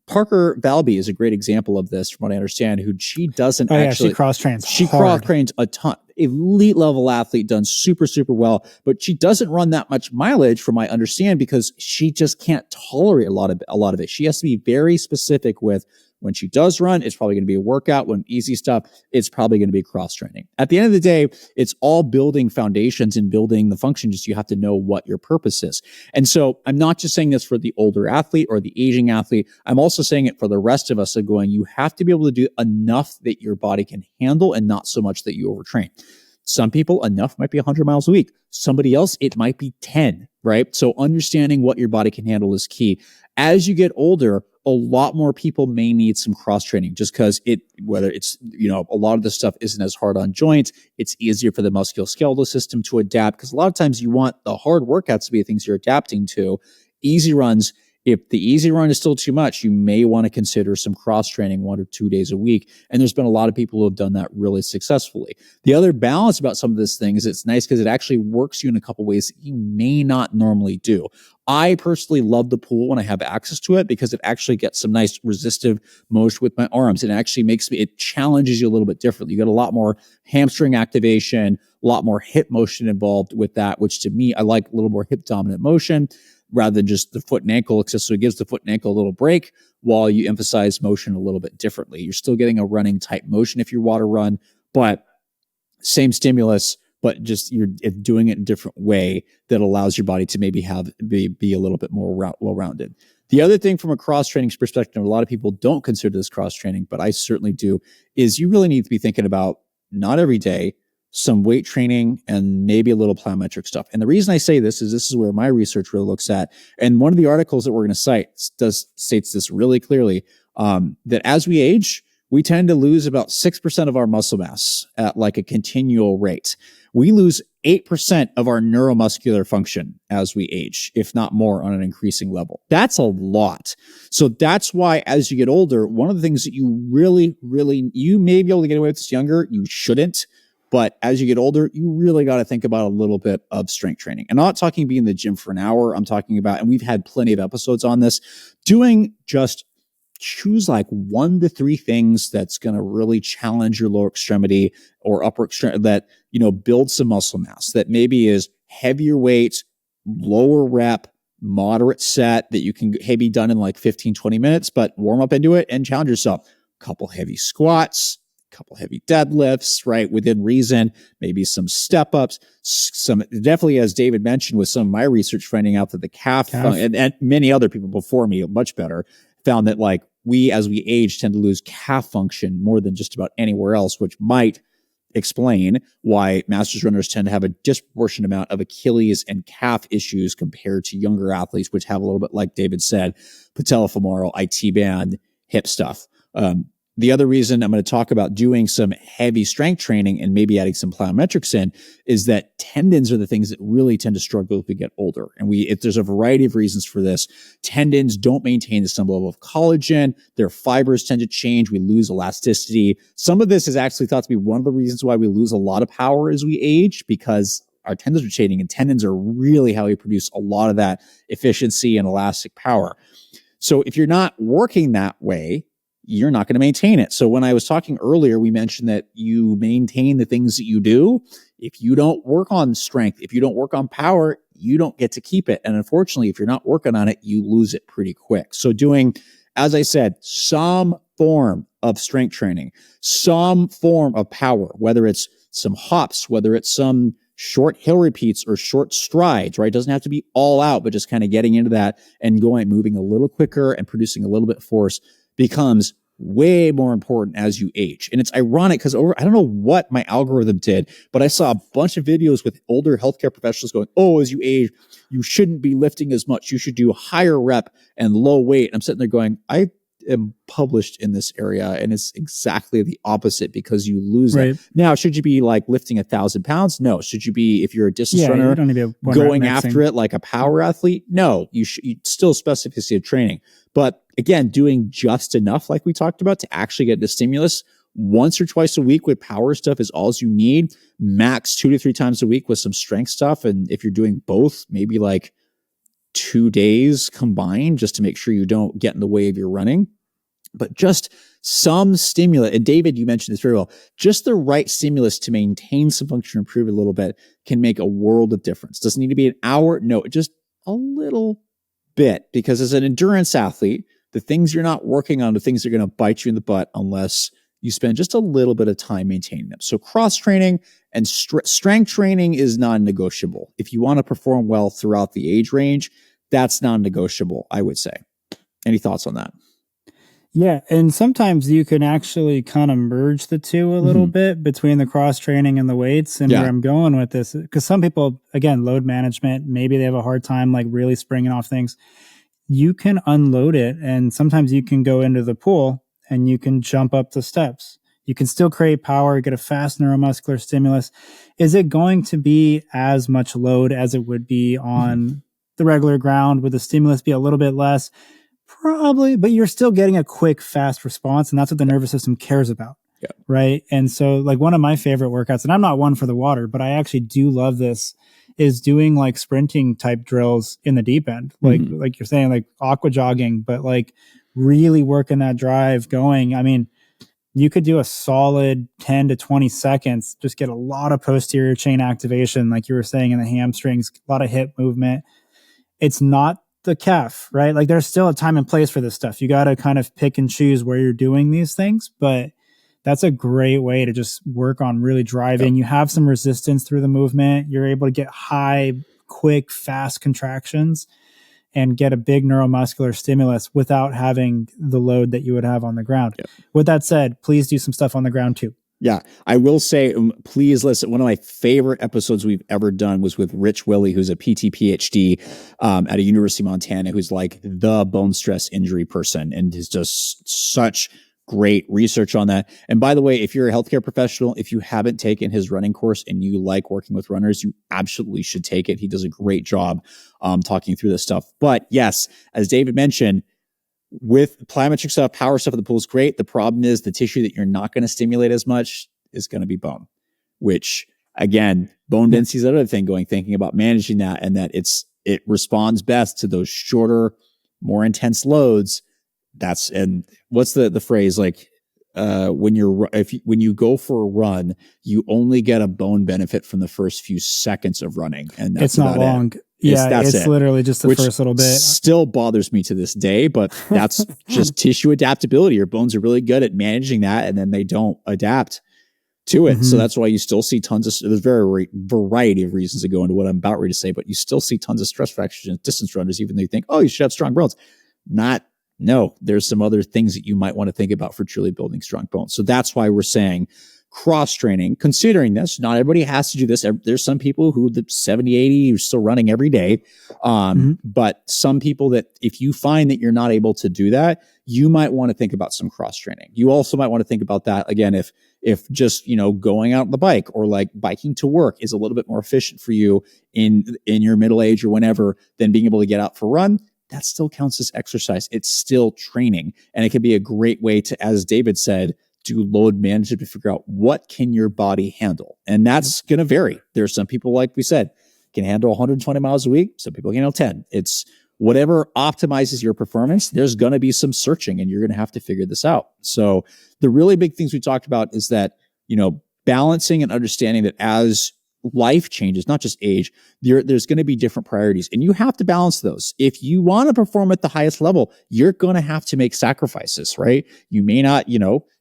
Parker Balby is a great example of this from what I understand, she doesn't she cross-trains. She cross-trains a ton. elite level athlete, done super, super well, but she doesn't run that much mileage from my understand because she just can't tolerate a lot of it. She has to be very specific with when she does run, it's probably going to be a workout. When easy stuff, it's probably going to be cross training. At the end of the day, it's all building foundations and building the function. Just you have to know what your purpose is. And so I'm not just saying this for the older athlete or the aging athlete. I'm also saying it for the rest of us of going, you have to be able to do enough that your body can handle and not so much that you overtrain. Some people, enough might be 100 miles a week. Somebody else, it might be 10, right? So understanding what your body can handle is key. As you get older, a lot more people may need some cross training just because whether it's, a lot of this stuff isn't as hard on joints. It's easier for the musculoskeletal system to adapt because a lot of times you want the hard workouts to be the things you're adapting to. Easy runs, if the easy run is still too much, you may want to consider some cross training 1 or 2 days a week. And there's been a lot of people who have done that really successfully. The other balance about some of this thing is it's nice because it actually works you in a couple ways that you may not normally do. I personally love the pool when I have access to it because it actually gets some nice resistive motion with my arms. It actually it challenges you a little bit differently. You get a lot more hamstring activation, a lot more hip motion involved with that, which to me, I like a little more hip dominant motion rather than just the foot and ankle, so it gives the foot and ankle a little break while you emphasize motion a little bit differently. You're still getting a running type motion if you water run, but same stimulus, but just you're doing it in a different way that allows your body to maybe be a little bit more well-rounded. The other thing from a cross-training perspective, a lot of people don't consider this cross-training, but I certainly do, is you really need to be thinking about not every day, some weight training, and maybe a little plyometric stuff. And the reason I say this is where my research really looks at. And one of the articles that we're going to cite states this really clearly, that as we age, we tend to lose about 6% of our muscle mass at like a continual rate. We lose 8% of our neuromuscular function as we age, if not more, on an increasing level. That's a lot. So that's why as you get older, one of the things that you really, you may be able to get away with this younger, you shouldn't. But as you get older, you really got to think about a little bit of strength training. I'm not talking being in the gym for an hour. I'm talking about, and we've had plenty of episodes on this, doing just choose like 1 to 3 things that's going to really challenge your lower extremity or upper extremity that, build some muscle mass that maybe is heavier weight, lower rep, moderate set that you can be done in like 15, 20 minutes, but warm up into it and challenge yourself. A couple heavy squats, couple heavy deadlifts, right? Within reason, maybe some step ups, some definitely, as David mentioned, with some of my research finding out that the calf. And many other people before me, much better, found that like as we age, tend to lose calf function more than just about anywhere else, which might explain why masters runners tend to have a disproportionate amount of Achilles and calf issues compared to younger athletes, which have a little bit, like David said, patellofemoral, IT band, hip stuff. The other reason I'm going to talk about doing some heavy strength training and maybe adding some plyometrics in is that tendons are the things that really tend to struggle as we get older. And there's a variety of reasons for this. Tendons don't maintain the same level of collagen. Their fibers tend to change. We lose elasticity. Some of this is actually thought to be one of the reasons why we lose a lot of power as we age, because our tendons are changing, and tendons are really how we produce a lot of that efficiency and elastic power. So if you're not working that way, you're not going to maintain it. So when I was talking earlier, we mentioned that you maintain the things that you do. If you don't work on strength, if you don't work on power, you don't get to keep it. And unfortunately, if you're not working on it, you lose it pretty quick. So doing, as I said, some form of strength training, some form of power, whether it's some hops, whether it's some short hill repeats or short strides, right? It doesn't have to be all out, but just kind of getting into that and moving a little quicker and producing a little bit of force becomes way more important as you age. And it's ironic because I don't know what my algorithm did, but I saw a bunch of videos with older healthcare professionals going, as you age, you shouldn't be lifting as much. You should do higher rep and low weight. And I'm sitting there going, I am published in this area, and it's exactly the opposite because you lose it. Now, should you be like lifting 1,000 pounds? No. Should you be, if you're a distance runner, going after it like a power athlete? No. You still specificity of training. But again, doing just enough, like we talked about, to actually get the stimulus once or twice a week with power stuff is all you need. Max 2 to 3 times a week with some strength stuff. And if you're doing both, maybe like 2 days combined, just to make sure you don't get in the way of your running. but just some stimulus. And David, you mentioned this very well. Just the right stimulus to maintain some function, improve a little bit, can make a world of difference. Doesn't need to be an hour. No, just a little bit. Because as an endurance athlete, the things you're not working on, the things that are going to bite you in the butt unless you spend just a little bit of time maintaining them. So cross training and strength training is non-negotiable. If you want to perform well throughout the age range, that's non-negotiable, I would say. Any thoughts on that? Yeah, and sometimes you can actually kind of merge the two a little bit between the cross training and the weights. And where I'm going with this, because some people, again, load management, maybe they have a hard time like really springing off things. You can unload it, and sometimes you can go into the pool and you can jump up the steps. You can still create power, get a fast neuromuscular stimulus. Is it going to be as much load as it would be on the regular ground? Would the stimulus be a little bit less? Probably, but you're still getting a quick, fast response, and that's what the nervous system cares about, right? And so, like, one of my favorite workouts, and I'm not one for the water, but I actually do love this, is doing like sprinting type drills in the deep end, like you're saying, like aqua jogging, but like really working that drive going. I mean, you could do a solid 10 to 20 seconds, just get a lot of posterior chain activation, like you were saying, in the hamstrings, a lot of hip movement. It's not the calf, right? Like there's still a time and place for this stuff. You got to kind of pick and choose where you're doing these things, but that's a great way to just work on really driving. You have some resistance through the movement. You're able to get high, quick, fast contractions and get a big neuromuscular stimulus without having the load that you would have on the ground. With that said, please do some stuff on the ground too. Yeah, I will say, please listen. One of my favorite episodes we've ever done was with Rich Willie, who's a PT PhD at a University of Montana, who's like the bone stress injury person and has just such great research on that. And by the way, if you're a healthcare professional, if you haven't taken his running course and you like working with runners, you absolutely should take it. He does a great job talking through this stuff. But yes, as David mentioned, with plyometric stuff, power stuff at the pool is great. The problem is the tissue that you're not going to stimulate as much is going to be bone, which again, bone density is another thing thinking about managing that, and that it responds best to those shorter, more intense loads. And what's the phrase, like, when you go for a run, you only get a bone benefit from the first few seconds of running. And that's it's not long. It's literally just the first little bit. Still bothers me to this day, but that's just tissue adaptability. Your bones are really good at managing that, and then they don't adapt to it. So that's why you still see there's very variety of reasons to go into what I'm about ready to say, but you still see tons of stress fractures in distance runners, even though you think, oh, you should have strong bones. No, there's some other things that you might want to think about for truly building strong bones. So that's why we're saying cross training, considering this. Not everybody has to do this. There's some people who the 70, 80 are still running every day. But some people that if you find that you're not able to do that, you might want to think about some cross training. You also might want to think about that again, if just, going out on the bike or like biking to work is a little bit more efficient for you in your middle age or whenever than being able to get out for a run. That still counts as exercise. It's still training. And it can be a great way to, as David said, do load management to figure out what can your body handle. And that's going to vary. There are some people, like we said, can handle 120 miles a week. Some people can handle 10. It's whatever optimizes your performance. There's going to be some searching and you're going to have to figure this out. So the really big things we talked about is that, balancing and understanding that as life changes, not just age, there's going to be different priorities and you have to balance those. If you want to perform at the highest level, you're going to have to make sacrifices, right? You may not,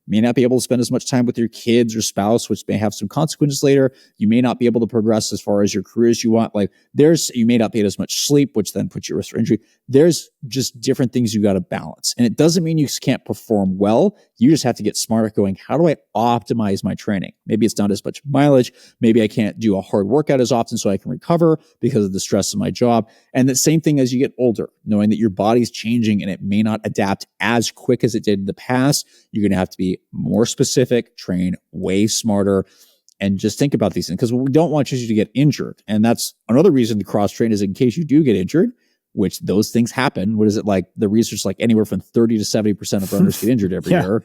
may not be able to spend as much time with your kids or spouse, which may have some consequences later. You may not be able to progress as far as your career as you want. Like you may not get as much sleep, which then puts you at risk for injury. There's just different things you got to balance. And it doesn't mean you can't perform well. You just have to get smarter at going, how do I optimize my training? Maybe it's not as much mileage. Maybe I can't do a hard workout as often so I can recover because of the stress of my job. And the same thing as you get older, knowing that your body's changing and it may not adapt as quick as it did in the past. You're going to have to be more specific, train way smarter, and just think about these things because we don't want you to get injured. And that's another reason to cross train is in case you do get injured, which those things happen. What is it like? The research, like anywhere from 30 to 70% of runners get injured every year.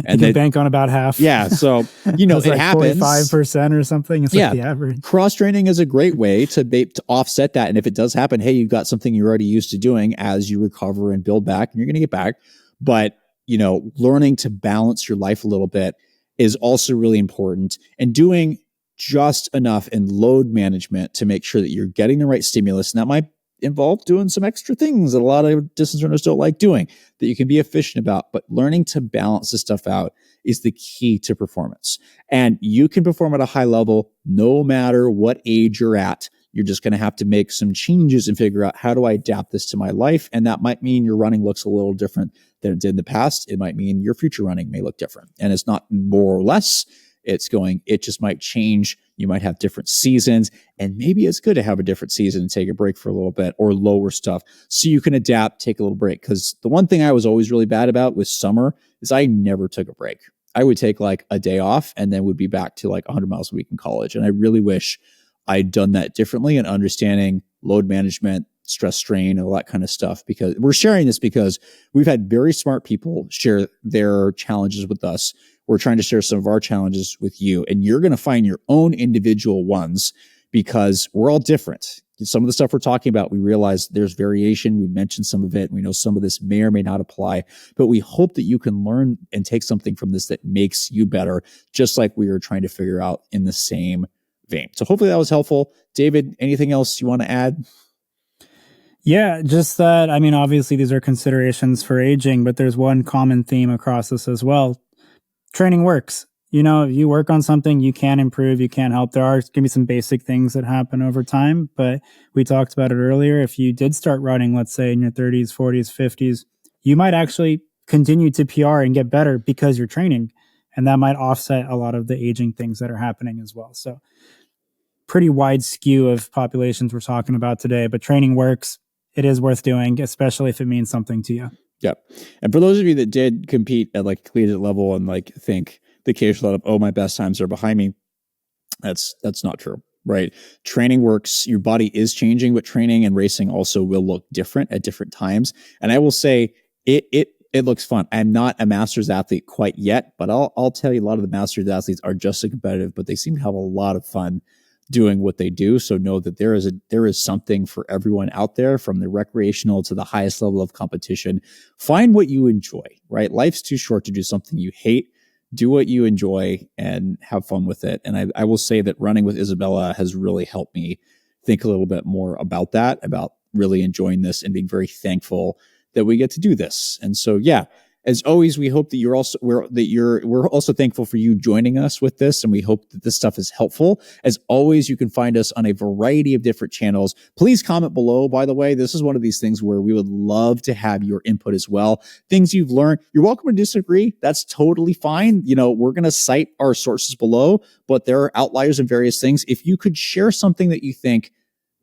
And they bank on about half. Yeah. So, it like happens. 45% or something. It's like the average. Cross training is a great way to offset that. And if it does happen, hey, you've got something you're already used to doing as you recover and build back and you're going to get back. But learning to balance your life a little bit is also really important, and doing just enough in load management to make sure that you're getting the right stimulus. And that might involve doing some extra things that a lot of distance runners don't like doing, that you can be efficient about. But learning to balance this stuff out is the key to performance. And you can perform at a high level no matter what age you're at. You're just going to have to make some changes and figure out, how do I adapt this to my life? And that might mean your running looks a little different than it did in the past. It might mean your future running may look different. And it's not more or less. It just might change. You might have different seasons, and maybe it's good to have a different season and take a break for a little bit, or lower stuff so you can adapt, take a little break. Because the one thing I was always really bad about with summer is I never took a break. I would take like a day off and then would be back to like 100 miles a week in college. And I really wish I'd done that differently, and understanding load management, stress strain, and all that kind of stuff. Because we're sharing this because we've had very smart people share their challenges with us. We're trying to share some of our challenges with you, and you're going to find your own individual ones, because we're all different. Some of the stuff we're talking about, we realize there's variation. We mentioned some of it. We know some of this may or may not apply, but we hope that you can learn and take something from this that makes you better, just like we were trying to figure out in the same vein. So hopefully that was helpful. David, anything else you want to add? Yeah, just that, I mean, obviously these are considerations for aging, but there's one common theme across this as well. Training works. If you work on something, you can improve, you can help. There are going to be some basic things that happen over time, but we talked about it earlier. If you did start running, let's say in your 30s, 40s, 50s, you might actually continue to PR and get better because you're training, and that might offset a lot of the aging things that are happening as well. So pretty wide skew of populations we're talking about today, but training works. It is worth doing, especially if it means something to you. Yep. And for those of you that did compete at like collegiate level and like think the occasional thought of, oh, my best times are behind me, that's not true, right? Training works. Your body is changing, but training and racing also will look different at different times. And I will say it looks fun. I'm not a master's athlete quite yet, but I'll tell you, a lot of the master's athletes are just as competitive, but they seem to have a lot of fun doing what they do. So know that there is something for everyone out there, from the recreational to the highest level of competition. Find what you enjoy, right? Life's too short to do something you hate. Do what you enjoy and have fun with it. And I will say that running with Isabella has really helped me think a little bit more about that, about really enjoying this and being very thankful that we get to do this. And so, yeah, as always, we hope that we're also thankful for you joining us with this, and we hope that this stuff is helpful. As always, you can find us on a variety of different channels. Please comment below. By the way, this is one of these things where we would love to have your input as well. Things you've learned. You're welcome to disagree. That's totally fine. We're going to cite our sources below, but there are outliers in various things. If you could share something that you think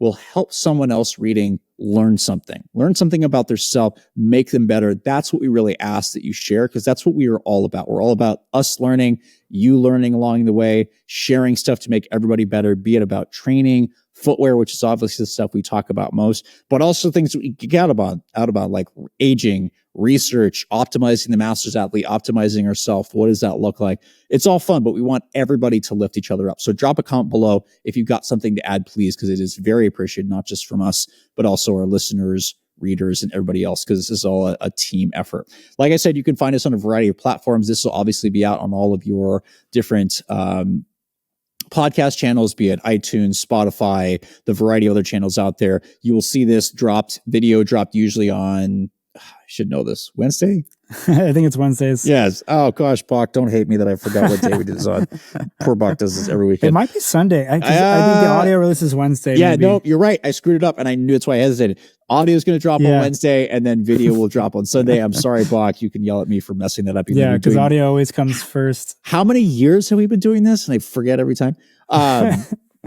will help someone else reading learn something about their self, make them better. That's what we really ask that you share, because that's what we are all about. We're all about us learning, you learning along the way, sharing stuff to make everybody better, be it about training, footwear, which is obviously the stuff we talk about most, but also things that we geek out about like aging, research, optimizing the master's athlete, optimizing ourselves. What does that look like? It's all fun, but we want everybody to lift each other up. So drop a comment below if you've got something to add, please, because it is very appreciated, not just from us, but also our listeners, readers, and everybody else, because this is all a team effort. Like I said, you can find us on a variety of platforms. This will obviously be out on all of your different podcast channels, be it iTunes, Spotify, the variety of other channels out there. You will see this video dropped usually on, I should know this, Wednesday? I think it's Wednesdays. Yes. Oh gosh, Bach, don't hate me that I forgot what day we did this on. Poor Bach does this every weekend. It might be Sunday. I think the audio release is Wednesday. Yeah, maybe. No, you're right. I screwed it up, and I knew that's why I hesitated. Audio is going to drop on Wednesday, and then video will drop on Sunday. I'm sorry, Bach. You can yell at me for messing that up. Yeah, because audio always comes first. How many years have we been doing this? And I forget every time.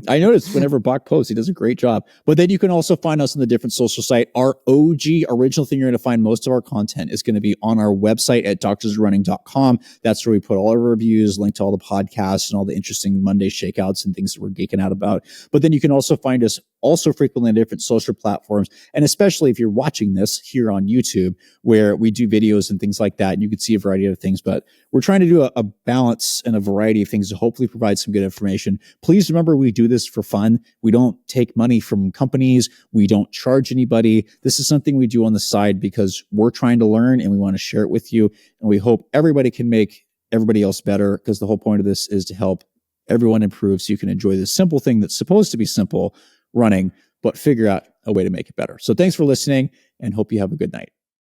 I noticed whenever Bach posts, he does a great job. But then you can also find us on the different social site. Our OG original thing, you're going to find most of our content is going to be on our website at doctorsrunning.com. That's where we put all our reviews, link to all the podcasts and all the interesting Monday shakeouts and things that we're geeking out about. But then you can also find us also frequently on different social platforms. And especially if you're watching this here on YouTube, where we do videos and things like that, and you can see a variety of things. But we're trying to do a balance and a variety of things to hopefully provide some good information. Please remember, we do this for fun. We don't take money from companies. We don't charge anybody. This is something we do on the side because we're trying to learn and we want to share it with you. And we hope everybody can make everybody else better, because the whole point of this is to help everyone improve so you can enjoy this simple thing that's supposed to be simple, running, but figure out a way to make it better. So thanks for listening and hope you have a good night.